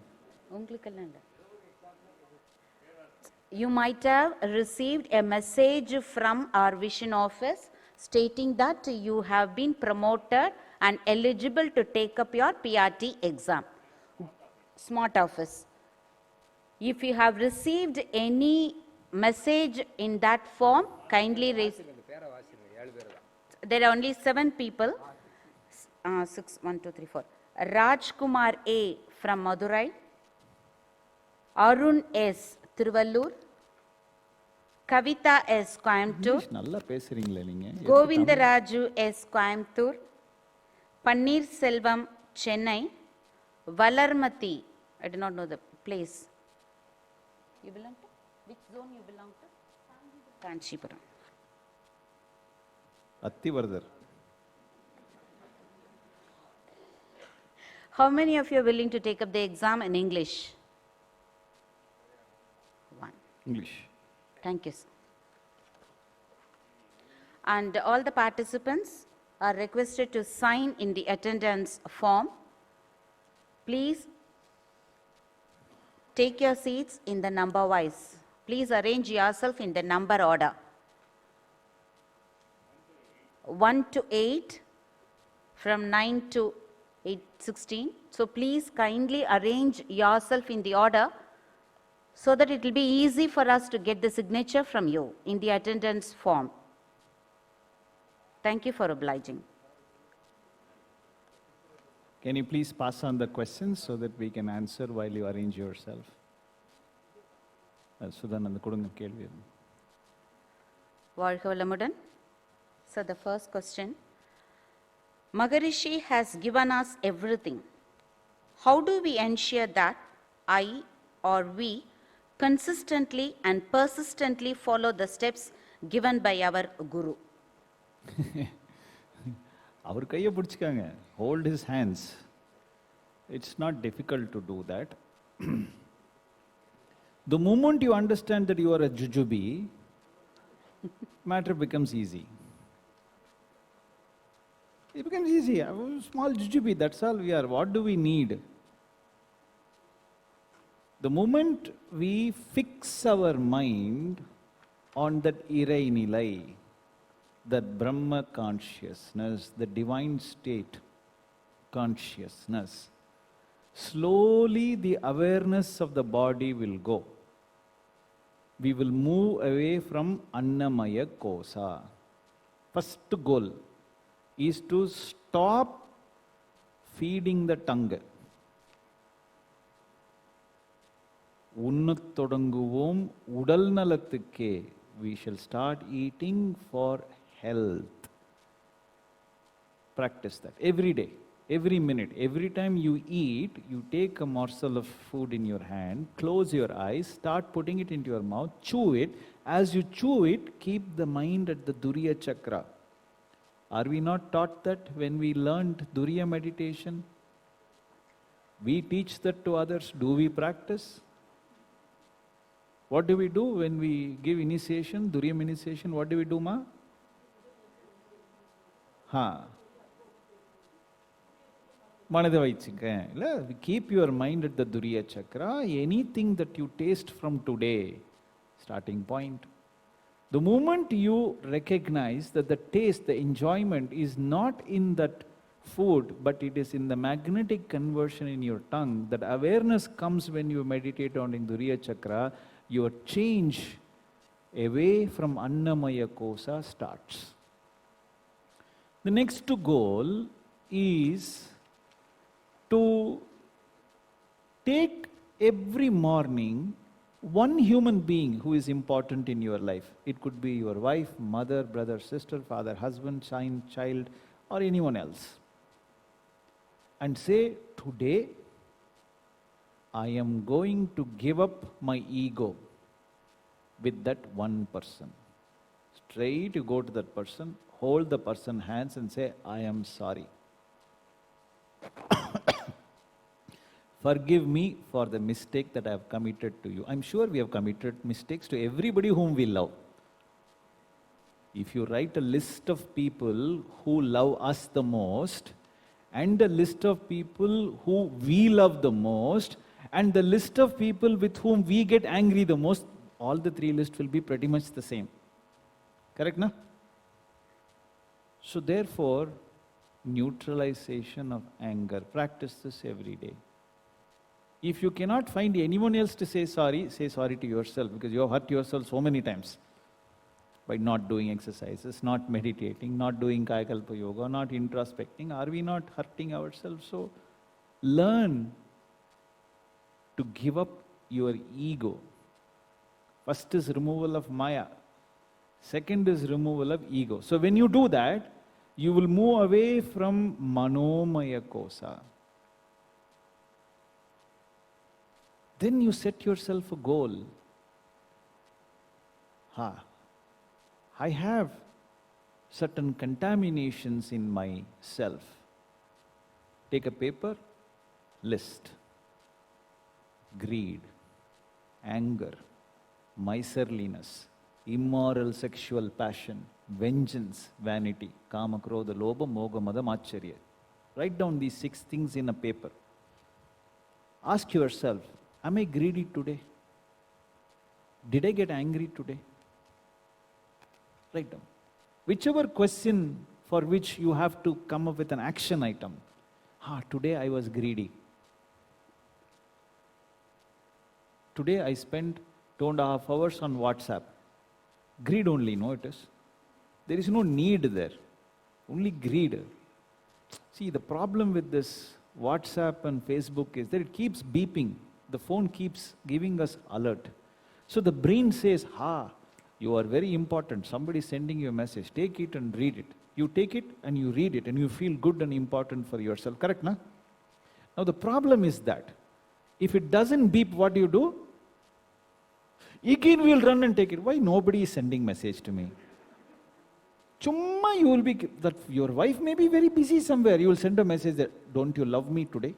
You might have received a message from our vision office stating that you have been promoted and eligible to take up your PRT exam. Smart office. If you have received any message in that form, kindly raise. There are only 7 people. 6, 1, 2, 3, 4. Rajkumar A from Madurai. Arun S. Tiruvallur. Kavita S. Coimbatore. நல்லா பேசுறீங்களே நீங்க. Govindaraju S. Coimbatore. Pannir Selvam, Chennai. Valarmati, I do not know the place. You belong to? Which zone you belong to? Kanchipuram. Attivardhar. How many of you are willing to take up the exam in English? 1. English. Thank you, sir. And all the participants are requested to sign in the attendance form. Please take your seats in the number wise. Please arrange yourself in the number order. 1 to 8, from 9 to 16. So please kindly arrange yourself in the order so that it will be easy for us to get the signature from you in the attendance form. Thank you for obliging. Can you please pass on the questions so that we can answer while you arrange yourself? Sudananda கொடுங்க கேள்வி. வாழ்க வளமுடன். So the first question. Maharishi has given us everything. How do we ensure that I or we consistently and persistently follow the steps given by our Guru? அவர் கையை பிடிச்சுக்காங்க. Hold his hands. It's not difficult to do that. The moment you understand that you are a jujube, matter becomes easy. It becomes easy. A small jujube, that's all we are. What do we need? The moment we fix our mind on that Irai Nilai, that Brahma consciousness, the divine state consciousness, slowly the awareness of the body will go. We will move away from Annamaya Kosa. First goal is to stop feeding the tongue. Unnat thodanguvom udal nalathukke. We shall start eating for health. Practice that every day, every minute. Every time you eat, you take a morsel of food in your hand, close your eyes, start putting it into your mouth, chew it. As you chew it, keep the mind at the Duriya chakra. Are we not taught that when we learned Duriya meditation? We teach that to others. Do we practice? What do we do when we give initiation, Duriyam initiation? What do we do, ma? Keep your mind at the Duriya chakra. Anything that you taste from today, starting point. The moment you recognize that the taste, the enjoyment is not in that food, but it is in the magnetic conversion in your tongue, that awareness comes when you meditate on in Duriya chakra, your change away from Annamaya Kosa starts. The next goal is to take every morning one human being who is important in your life. It could be your wife, mother, brother, sister, father, husband, child, or anyone else. And say, today I am going to give up my ego with that one person. Straight you go to that person, hold the person's hands and say, I am sorry. Forgive me for the mistake that I have committed to you. I'm sure we have committed mistakes to everybody whom we love. If you write a list of people who love us the most, and a list of people who we love the most, and the list of people with whom we get angry the most, all the three lists will be pretty much the same. Correct, na? So therefore, neutralization of anger. Practice this every day. If you cannot find anyone else to say sorry to yourself, because you have hurt yourself so many times by not doing exercises, not meditating, not doing Kayakalpa Yoga, not introspecting. Are we not hurting ourselves? So learn to give up your ego. First is removal of Maya. Second is removal of ego. So when you do that, you will move away from Manomaya Kosa. Then you set yourself a goal. I have certain contaminations in myself. Take a paper, list. Greed, anger, miserliness, immoral sexual passion, vengeance, vanity, kama, krodha, lobha, moga, mada, macharya. Write down these 6 things in a paper. Ask yourself, am I greedy today? Did I get angry today? Write down. Whichever question for which you have to come up with an action item. Today I was greedy. Today I spent 2.5 hours on WhatsApp. Greed only, no it is. There is no need there. Only greed. See, the problem with this WhatsApp and Facebook is that it keeps beeping. The phone keeps giving us alert. So the brain says, you are very important. Somebody is sending you a message. Take it and read it. You take it and you read it and you feel good and important for yourself. Correct, na? Now the problem is that if it doesn't beep, what do you do? Again we will run and take it. Why nobody is sending message to me? Chumma, you will be, that your wife may be very busy somewhere. You will send a message that, don't you love me today?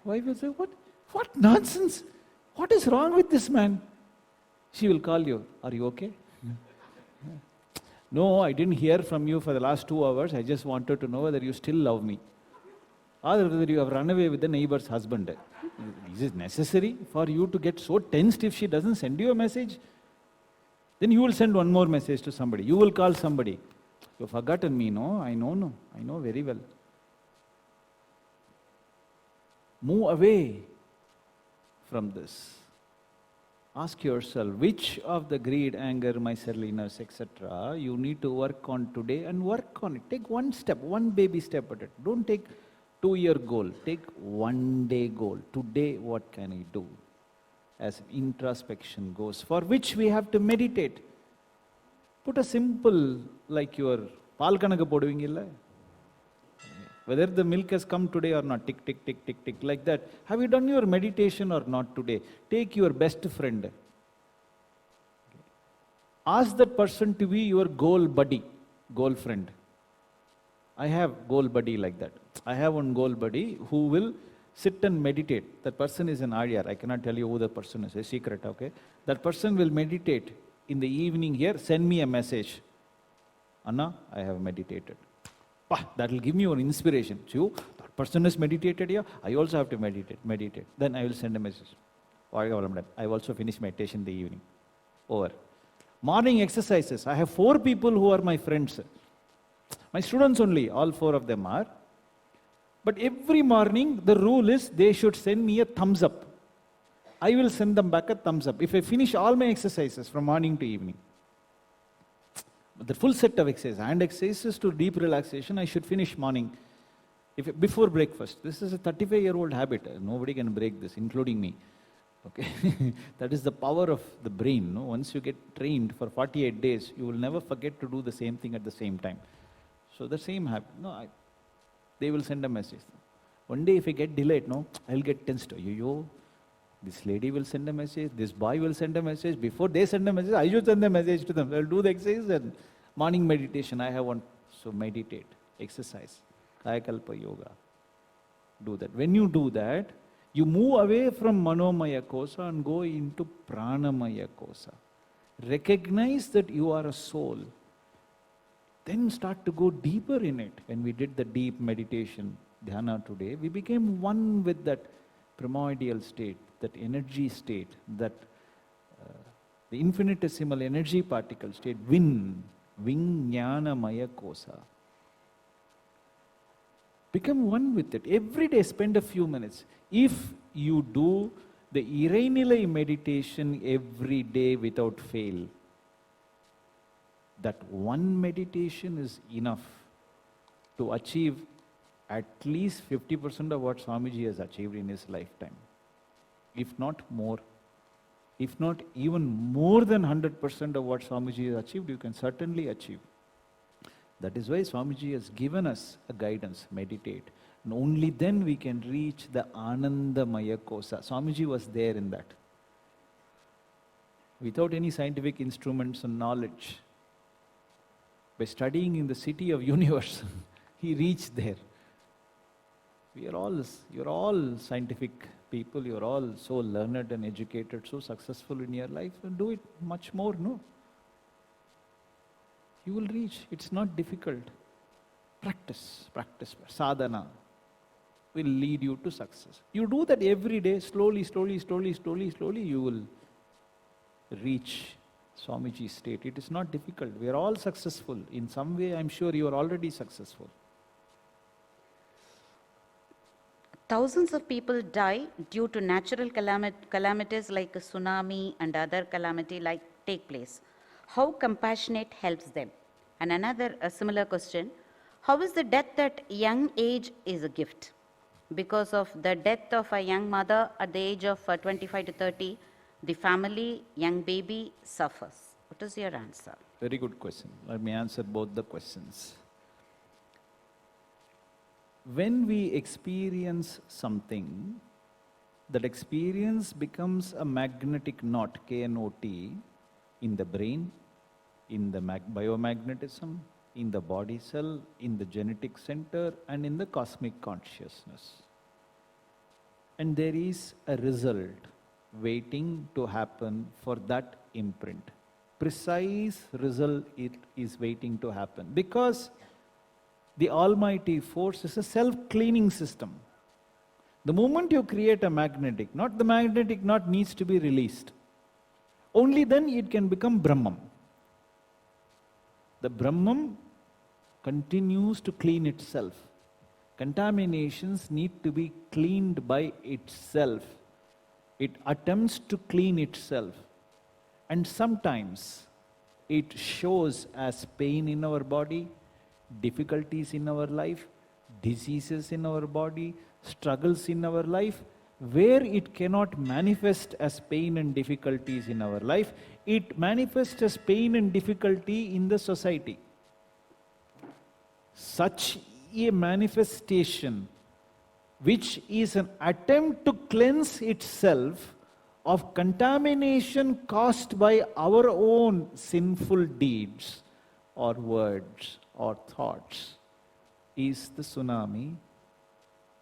Wife will say, what nonsense? What is wrong with this man? She will call you, are you okay? No, I didn't hear from you for the last 2 hours. I just wanted to know whether you still love me. Or whether you have run away with the neighbor's husband. Is it necessary for you to get so tensed if she doesn't send you a message? Then you will send one more message to somebody. You will call somebody. You've forgotten me, no? I know very well. Move away from this. Ask yourself, which of the greed, anger, miserliness, etc. you need to work on today, and work on it. Take one step, one baby step at it. Don't take 2-year goal. Take 1-day goal. Today, what can I do? As introspection goes, for which we have to meditate. Put a simple, like your paal kanaka poduvingilla. Whether the milk has come today or not, tick, tick, tick, tick, tick, like that. Have you done your meditation or not today? Take your best friend. Ask that person to be your goal buddy, goal friend. I have goal buddy like that. I have one goal buddy who will sit and meditate. That person is an Aryar. I cannot tell you who the person is, a secret, okay? That person will meditate in the evening here, send me a message. Anna, I have meditated. That will give me an inspiration. So, that person has meditated here, I also have to meditate. Then I will send a message. I also finish meditation in the evening. Over. Morning exercises. I have 4 people who are my friends. My students only, all 4 of them are. But every morning, the rule is they should send me a thumbs up. I will send them back a thumbs up if I finish all my exercises from morning to evening. The full set of exercises, hand exercises to deep relaxation, I should finish morning, before breakfast. This is a 35-year-old habit. Nobody can break this, including me. Okay, that is the power of the brain. No? Once you get trained for 48 days, you will never forget to do the same thing at the same time. So the same habit. No, they will send a message. One day if I get delayed, no, I'll get tensed. Yo, this lady will send a message, this boy will send a message. Before they send a message, I should send a message to them. I'll do the exercise and morning meditation. I have one. So meditate, exercise, Kayakalpa yoga. Do that. When you do that, you move away from Manomaya Kosa and go into Pranamaya Kosa. Recognize that you are a soul. Then start to go deeper in it. When we did the deep meditation, dhyana today, we became one with that primordial state, that energy state, that the infinitesimal energy particle state, Vijnanamaya Kosa. Become one with it. Every day spend a few minutes. If you do the Iranilai meditation every day without fail, that one meditation is enough to achieve at least 50% of what Swamiji has achieved in his lifetime. If not more. If not even more than 100% of what Swamiji has achieved, you can certainly achieve. That is why Swamiji has given us a guidance, meditate. And only then we can reach the Anandamaya Kosa. Swamiji was there in that. Without any scientific instruments and knowledge, by studying in the city of universe, he reached there. You're all scientific people, you're all so learned and educated, so successful in your life, and do it much more, no? You will reach. It's not difficult. Practice. Sadhana will lead you to success. You do that every day, slowly, you will reach Swamiji's state. It is not difficult. We are all successful. In some way, I'm sure you are already successful. Thousands of people die due to natural calamities like a tsunami and other calamity like take place. How compassionate helps them? And a similar question, how is the death at young age is a gift? Because of the death of a young mother at the age of 25 to 30, the family, young baby suffers. What is your answer? Very good question. Let me answer both the questions. When we experience something, that experience becomes a magnetic knot, K-N-O-T, in the brain, in the biomagnetism, in the body cell, in the genetic center, and in the cosmic consciousness. And there is a result waiting to happen for that imprint. precise result it is waiting to happen. Because the Almighty force is a self-cleaning system. The moment you create a magnetic knot needs to be released. Only then it can become Brahman. The Brahman continues to clean itself. Contaminations need to be cleaned by itself. It attempts to clean itself. And sometimes it shows as pain in our body, difficulties in our life, diseases in our body, struggles in our life. Where it cannot manifest as pain and difficulties in our life, it manifests as pain and difficulty in the society. Such a manifestation, which is an attempt to cleanse itself of contamination caused by our own sinful deeds or words or thoughts, is the tsunami,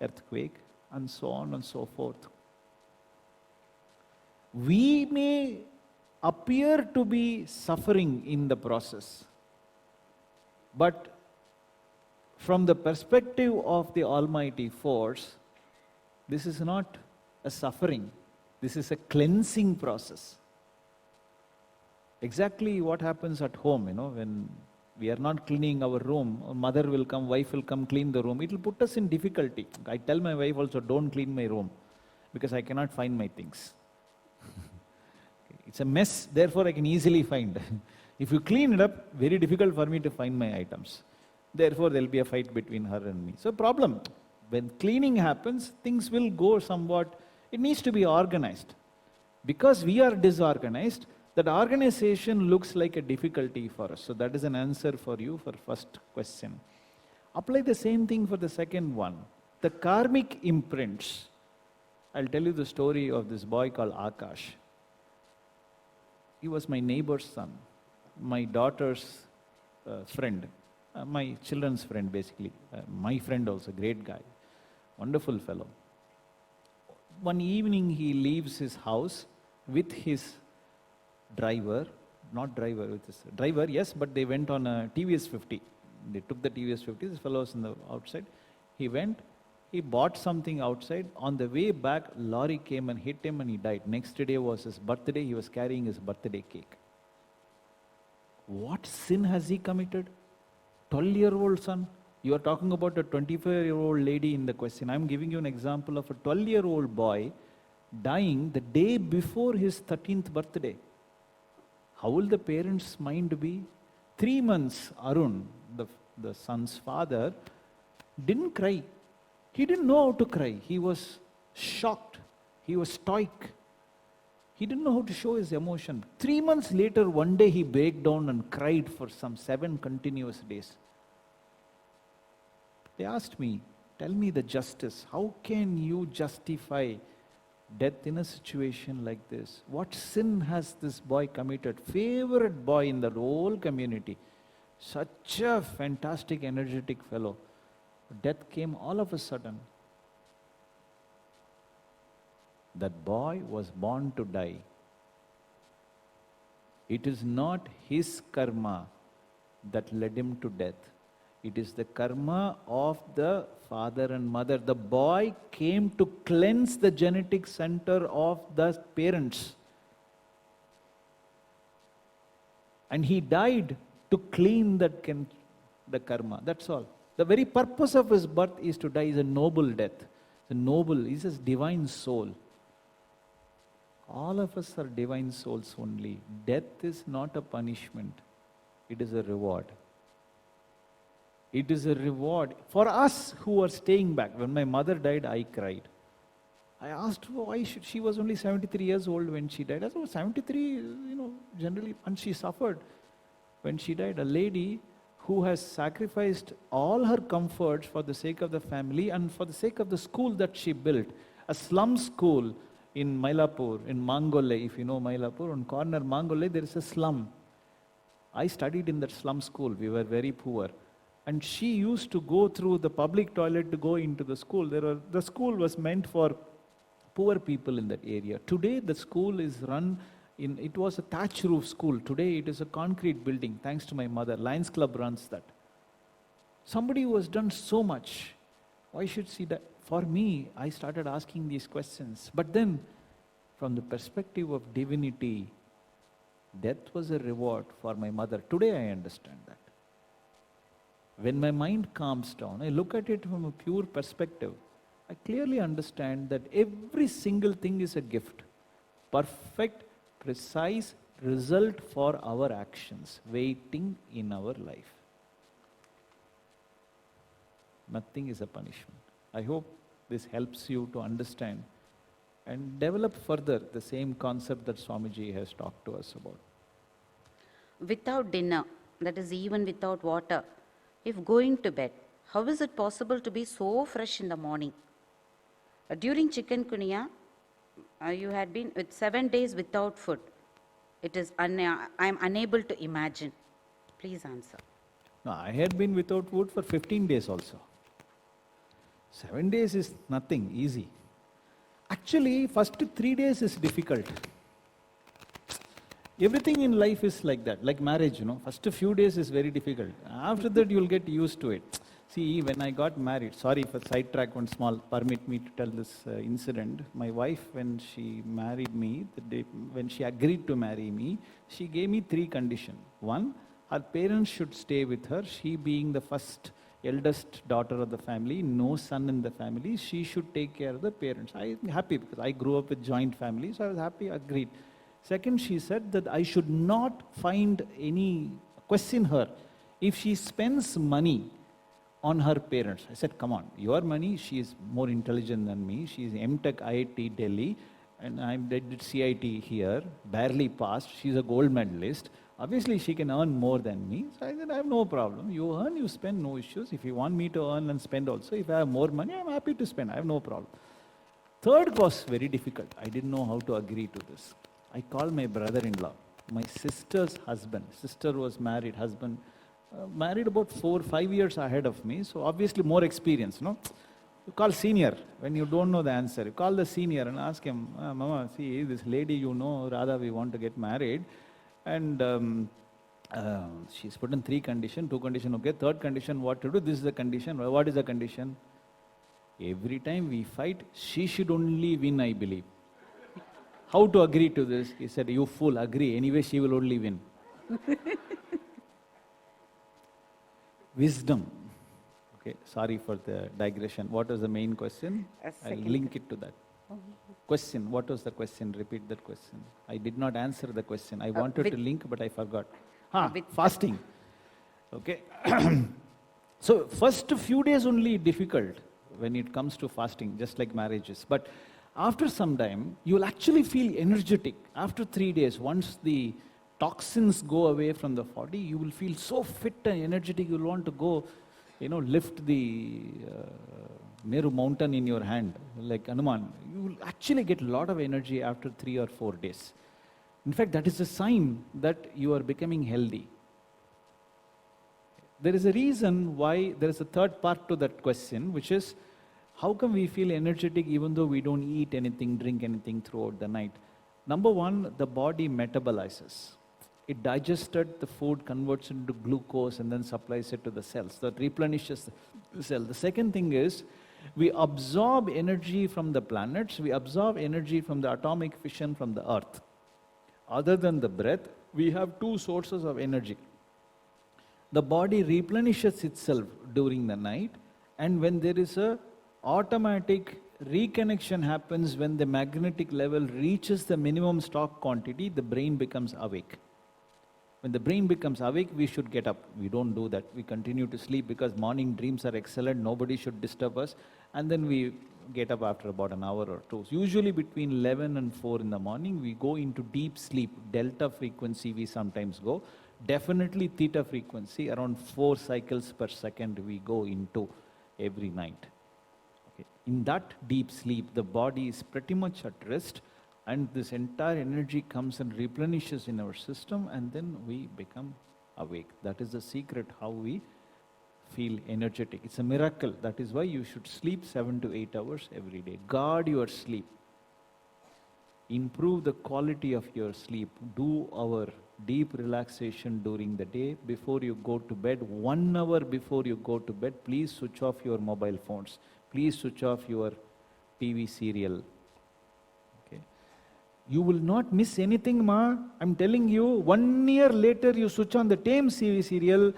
earthquake, and so on and so forth. We may appear to be suffering in the process, but from the perspective of the Almighty force, this is not a suffering, this is a cleansing process. Exactly what happens at home, when we are not cleaning our room, mother will come, wife will come clean the room. It will put us in difficulty. I tell my wife also, don't clean my room, because I cannot find my things. It's a mess, therefore I can easily find. If you clean it up, very difficult for me to find my items. Therefore there will be a fight between her and me. So problem, when cleaning happens, things will go somewhat, it needs to be organized. Because we are disorganized, that organization looks like a difficulty for us. So that is an answer for you for first question. Apply the same thing for the second one. The karmic imprints. I'll tell you the story of this boy called Akash. He was my neighbor's son, my daughter's friend, my children's friend basically. My friend also, great guy, wonderful fellow. One evening he leaves his house with his driver, yes, but they went on a TVS 50. They took the TVS 50, this fellow was in the outside. He went, he bought something outside. On the way back, lorry came and hit him and he died. Next day was his birthday, he was carrying his birthday cake. What sin has he committed? 12-year-old son. You are talking about a 25-year-old lady in the question. I am giving you an example of a 12-year-old boy dying the day before his 13th birthday. How will the parents' mind be? 3 months, Arun, the son's father, didn't cry. He didn't know how to cry. He was shocked. He was stoic. He didn't know how to show his emotion. 3 months later, one day he broke down and cried for some 7 continuous days. They asked me, tell me the justice. How can you justify death in a situation like this? What sin has this boy committed? Favorite boy in the whole community. Such a fantastic, energetic fellow. Death came all of a sudden. That boy was born to die. It is not his karma that led him to death. It is the karma of the father and mother. The boy came to cleanse the genetic center of the parents. And he died to clean the karma. That's all. The very purpose of his birth is to die. Is a noble death. It's a noble, he's a divine soul. All of us are divine souls only. Death is not a punishment. It is a reward. It is a reward. For us who are staying back, when my mother died, I cried. I asked her why she was only 73 years old when she died. I said, 73, generally, and she suffered. When she died, a lady who has sacrificed all her comforts for the sake of the family and for the sake of the school that she built. A slum school in Mylapore, in Mangole, if you know Mylapore, on corner Mangole, there is a slum. I studied in that slum school. We were very poor. And she used to go through the public toilet to go into the school. The school was meant for poor people in that area. Today, the school is run It was a thatch roof school. Today it is a concrete building, thanks to my mother. Lions Club runs that. Somebody who has done so much, why should she die? For me, I started asking these questions. But then, from the perspective of divinity, death was a reward for my mother. Today I understand that. When my mind calms down, I look at it from a pure perspective. I clearly understand that every single thing is a gift. Perfect, precise result for our actions, waiting in our life. Nothing is a punishment. I hope this helps you to understand and develop further the same concept that Swamiji has talked to us about. Without dinner, that is even without water, if going to bed, how is it possible to be so fresh in the morning? During chikungunya, you had been with 7 days without food. It is I am unable to imagine. Please answer. No, I had been without food for 15 days also. 7 days is nothing, easy. Actually, first 3 days is difficult. Everything in life is like that, like marriage, First few days is very difficult. After that, you'll get used to it. See, when I got married, sorry for sidetrack one small, permit me to tell this incident. My wife, when she married me, when she agreed to marry me, she gave me 3 conditions. One, her parents should stay with her. She being the first eldest daughter of the family, no son in the family, she should take care of the parents. I am happy because I grew up with joint family, so I was happy, agreed. Second, she said that I should not question her if she spends money on her parents. I said, come on, your money, she is more intelligent than me. She is MTech IIT Delhi, and I did CIT here, barely passed. She's a gold medalist. Obviously, she can earn more than me. So I said, I have no problem. You earn, you spend, no issues. If you want me to earn and spend also, if I have more money, I'm happy to spend. I have no problem. Third was very difficult. I didn't know how to agree to this. I called my brother-in-law, my sister's husband. Sister was married, husband married about 4-5 years ahead of me. So obviously more experience, You call senior when you don't know the answer. You call the senior and ask him, Mama, see, this lady, Radha, we want to get married. And she's put in 3 conditions, 2 conditions, okay. Third condition, what to do? This is the condition. What is the condition? Every time we fight, she should only win, I believe. How to agree to this? He said, you fool, agree. Anyway, she will only win. Wisdom. Okay, sorry for the digression. What was the main question? I'll link it to that. Question. What was the question? Repeat that question. I did not answer the question. I wanted to link, but I forgot. Fasting. Okay. So, first few days only difficult when it comes to fasting, just like marriages. But after some time, you will actually feel energetic. After 3 days, once the toxins go away from the body, you will feel so fit and energetic. You will want to go, lift the Meru mountain in your hand, like Hanuman. You will actually get a lot of energy after 3 or 4 days. In fact, that is a sign that you are becoming healthy. There is a reason why there is a third part to that question, which is, how come we feel energetic even though we don't eat anything, drink anything throughout the night? Number one, the body metabolizes. It digested the food, converts it into glucose, and then supplies it to the cells. That replenishes the cell. The second thing is, we absorb energy from the planets, we absorb energy from the atomic fission from the earth. Other than the breath, we have 2 sources of energy. The body replenishes itself during the night, and when there is a automatic reconnection happens when the magnetic level reaches the minimum stock quantity, the brain becomes awake. When the brain becomes awake, we should get up. We don't do that. We continue to sleep because morning dreams are excellent. Nobody should disturb us. And then we get up after about an hour or 2. So usually between 11 and 4 in the morning, we go into deep sleep. Delta frequency we sometimes go. Definitely theta frequency, around 4 cycles per second we go into every night. In that deep sleep, the body is pretty much at rest, and this entire energy comes and replenishes in our system, and then we become awake. That is the secret how we feel energetic. It's a miracle. That is why you should sleep 7 to 8 hours every day. Guard your sleep. improve the quality of your sleep. Do our deep relaxation during the day before you go to bed. 1 hour before you go to bed, please switch off your mobile phones. Please switch off your TV serial. Okay. You will not miss anything, ma. I'm telling you, 1 year later you switch on the same TV serial,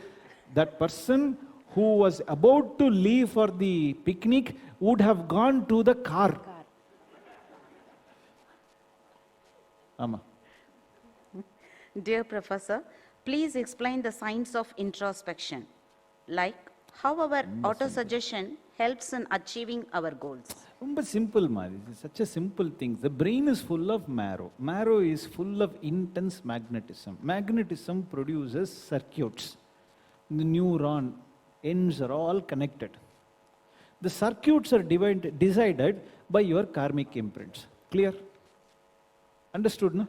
that person who was about to leave for the picnic would have gone to the car. Ama. Dear Professor, please explain the science of introspection, like how our auto-suggestion helps in achieving our goals. ரொம்ப simple, ma. This is such a simple thing. The brain is full of marrow. Marrow is full of intense magnetism. Magnetism produces circuits. The neuron ends are all connected. The circuits are decided by your karmic imprints. Clear? Understood, no?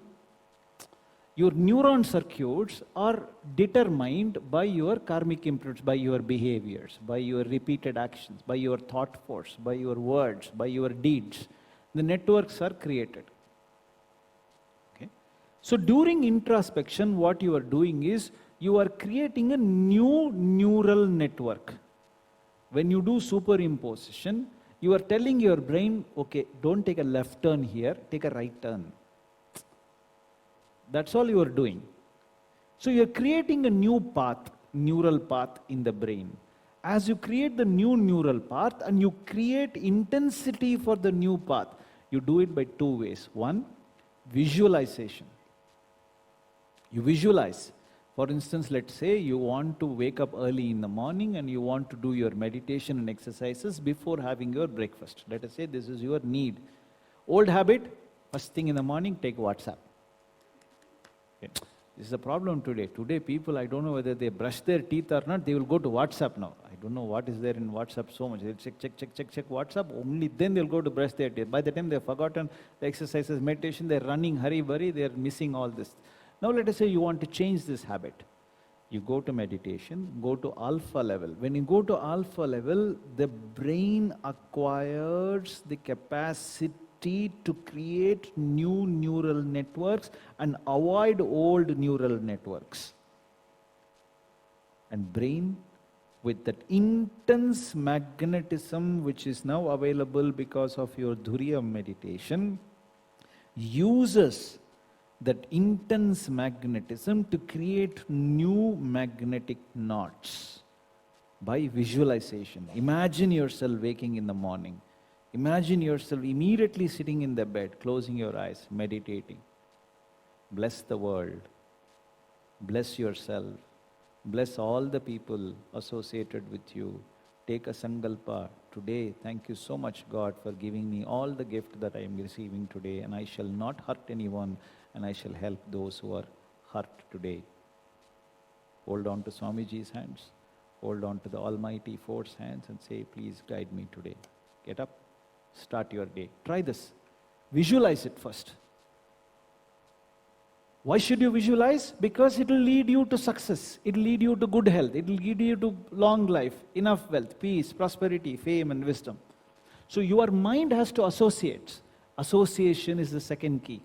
Your neuron circuits are determined by your karmic imprints, by your behaviors, by your repeated actions, by your thought force, by your words, by your deeds. The networks are created. Okay? So during introspection, what you are doing is, you are creating a new neural network. When you do superimposition, you are telling your brain, okay, don't take a left turn here, take a right turn. That's all you are doing. So you are creating a new path, neural path in the brain. As you create the new neural path and you create intensity for the new path, you do it by 2 ways. One, visualization. You visualize. For instance, let's say you want to wake up early in the morning and you want to do your meditation and exercises before having your breakfast. Let us say this is your need. Old habit, first thing in the morning, take WhatsApp. Okay. This is a problem today. Today people, I don't know whether they brush their teeth or not, they will go to WhatsApp now. I don't know what is there in WhatsApp so much. They'll check WhatsApp, only then they'll go to brush their teeth. By the time they've forgotten the exercises, meditation, they're running hurry-burry, they're missing all this. Now let us say you want to change this habit. You go to meditation, go to alpha level. When you go to alpha level, the brain acquires the capacity to create new neural networks and avoid old neural networks. And brain, with that intense magnetism which is now available because of your Dhuriya meditation, uses that intense magnetism to create new magnetic knots by visualization. Imagine yourself waking in the morning. Imagine yourself immediately sitting in the bed, closing your eyes, meditating. Bless the world. Bless yourself. Bless all the people associated with you. Take a sankalpa. Today, thank you so much, God, for giving me all the gift that I am receiving today, and I shall not hurt anyone, and I shall help those who are hurt today. Hold on to Swamiji's hands. Hold on to the Almighty Force hands and say, please guide me today. Get up. Start your day. Try this. Visualize it first. Why should you visualize? Because it will lead you to success. It will lead you to good health. It will lead you to long life, enough wealth, peace, prosperity, fame and wisdom. So your mind has to associate. Association is the second key.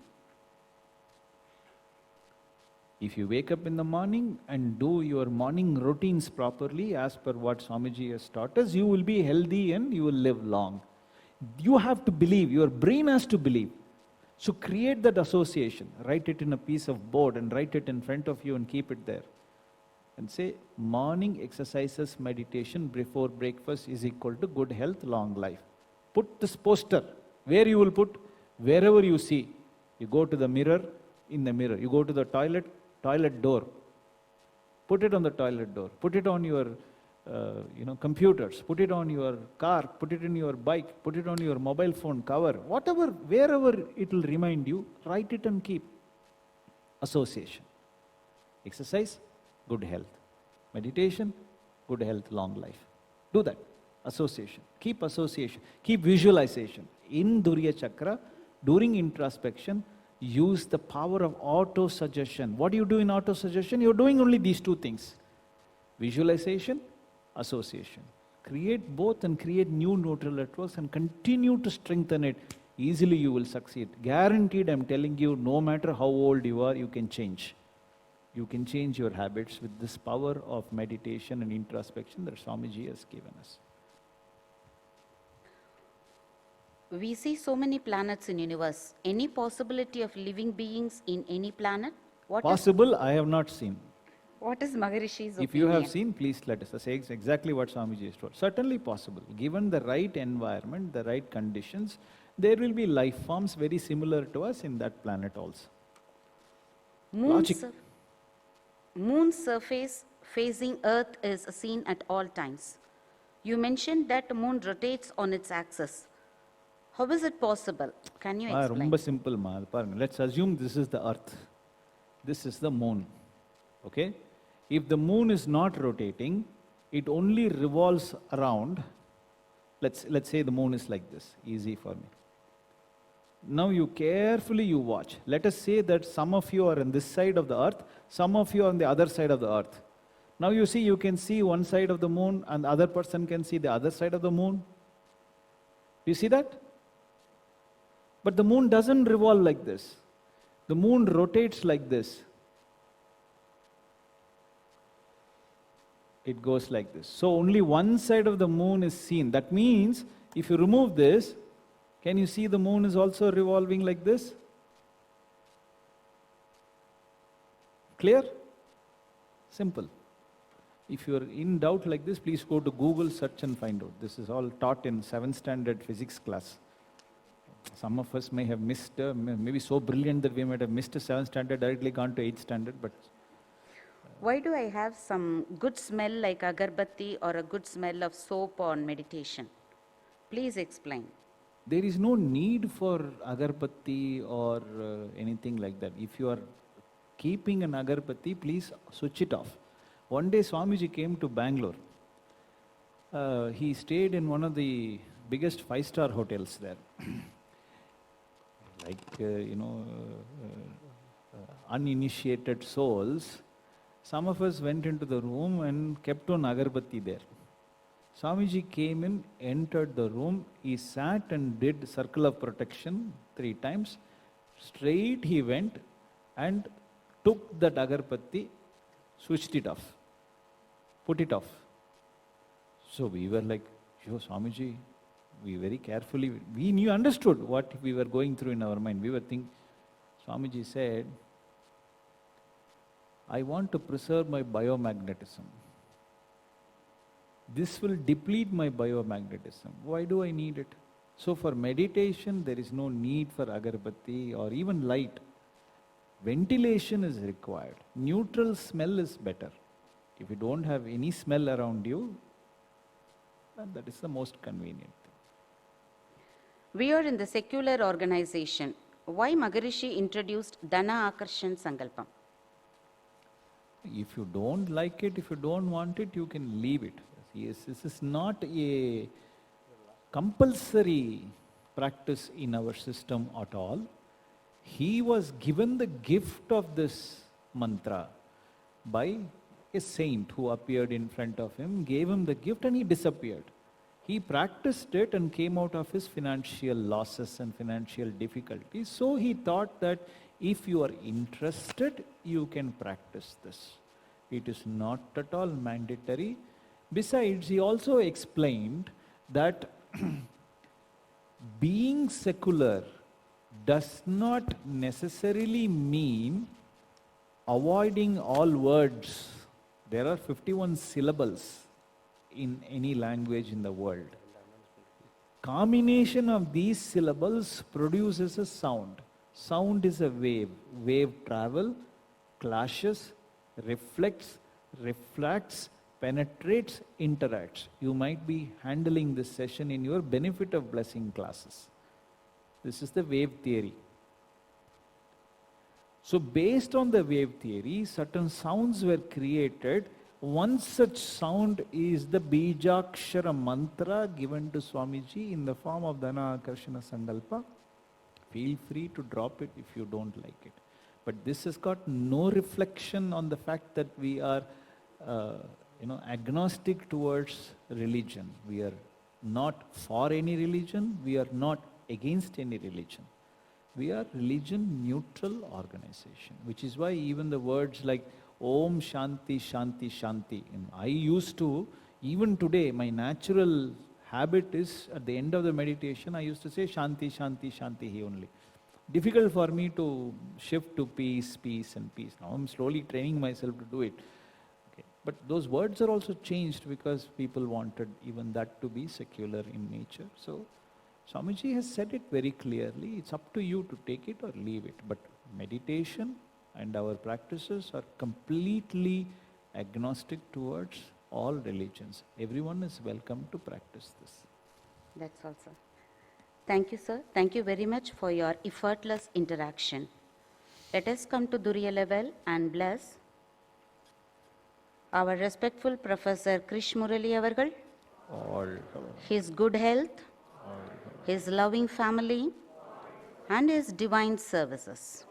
If you wake up in the morning and do your morning routines properly as per what Swamiji has taught us, you will be healthy and you will live long. You have to believe, your brain has to believe. So create that association, write it in a piece of board and write it in front of you and keep it there. And say, morning exercises, meditation before breakfast is equal to good health, long life. Put this poster, where you will put, wherever you see. You go to the mirror, in the mirror. You go to the toilet, toilet door. Put it on the toilet door. Put it on your computers. Put it on your car. Put it in your bike. Put it on your mobile phone cover. Whatever, wherever it will remind you, write it and keep. Association. Exercise, good health. Meditation, good health, long life. Do that. Association. Keep association. Keep visualization. In Dhuriya Chakra, during introspection, use the power of auto-suggestion. What do you do in auto-suggestion? You're doing only these two things. Visualization, association. Create both and create new neural networks and continue to strengthen it easily you will succeed. Guaranteed, I'm telling you, no matter how old you are, you can change. You can change your habits with this power of meditation and introspection that Swamiji has given us. We see so many planets in universe. Any possibility of living beings in any planet? Possible, I have not seen. What is Maharishi's opinion? If you have seen, please let us say exactly what Swamiji has told. Certainly possible. Given the right environment, the right conditions, there will be life forms very similar to us in that planet also. Moon's surface facing Earth is seen at all times. You mentioned that the moon rotates on its axis. How is it possible? Can you explain? Romba simple, ma. Let's assume this is the Earth. This is the moon. Okay? If the moon is not rotating, it only revolves around. Let's say the moon is like this. Easy for me. Now you carefully watch. Let us say that some of you are on this side of the Earth, some of you are on the other side of the Earth. Now you see, you can see one side of the moon and the other person can see the other side of the moon. You see that? But the moon doesn't revolve like this. The moon rotates like this. It goes like this. So only one side of the moon is seen. That means if you remove this, can you see the moon is also revolving like this? Clear? Simple. If you are in doubt like this, please go to Google, search and find out. This is all taught in 7th standard physics class. Some of us may have missed, maybe so brilliant that we might have missed 7th standard, directly gone to 8th standard, but... Why do I have some good smell like agarbatti or a good smell of soap on meditation? Please explain. There is no need for agarbatti or anything like that. If you are keeping an agarbatti, please switch it off. One day Swamiji came to Bangalore. He stayed in one of the biggest 5-star hotels there. Uninitiated souls. Some of us went into the room and kept on agarbatti there. Swamiji came in, entered the room, he sat and did circle of protection 3 times. Straight he went and took that agarbatti, switched it off, put it off. So we were like, yo Swamiji, we very carefully, we knew, understood what we were going through in our mind. We were thinking, Swamiji said, I want to preserve my biomagnetism. This will deplete my biomagnetism. Why do I need it? So for meditation, there is no need for agarbatti or even light. Ventilation is required. Neutral smell is better. If you don't have any smell around you, then that is the most convenient thing. We are in the secular organization. Why Maharishi introduced Dana Akarshan Sankalpam? If you don't like it, if you don't want it, you can leave it. Yes, this is not a compulsory practice in our system at all. He was given the gift of this mantra by a saint who appeared in front of him, gave him the gift and he disappeared. He practiced it and came out of his financial losses and financial difficulties. So he thought that if you are interested, you can practice this. It is not at all mandatory. Besides, he also explained that being secular does not necessarily mean avoiding all words. There are 51 syllables in any language in the world. Combination of these syllables produces a sound. Sound is a wave. Wave travel, clashes, reflects, penetrates, interacts. You might be handling this session in your benefit of blessing classes. This is the wave theory. So based on the wave theory, certain sounds were created. One such sound is the Bijakshara mantra given to Swamiji in the form of Dana Akarshana Sankalpa. Feel free to drop it if you don't like it. But this has got no reflection on the fact that we are agnostic towards religion. We are not for any religion, we are not against any religion. We are religion neutral organization, which is why even the words like Om Shanti Shanti Shanti, I used to, even today, my natural habit is at the end of the meditation, I used to say Shanti Shanti Shanti only. Difficult for me to shift to peace, peace and peace. Now I'm slowly training myself to do it. Okay. But those words are also changed because people wanted even that to be secular in nature. So Swamiji has said it very clearly. It's up to you to take it or leave it. But meditation and our practices are completely agnostic towards all religions. Everyone is welcome to practice this. That's all, sir. Thank you, sir. Thank you very much for your effortless interaction. Let us come to Duriya level and bless our respectful Professor Krish Murali avargal, his good health, his loving family, and his divine services.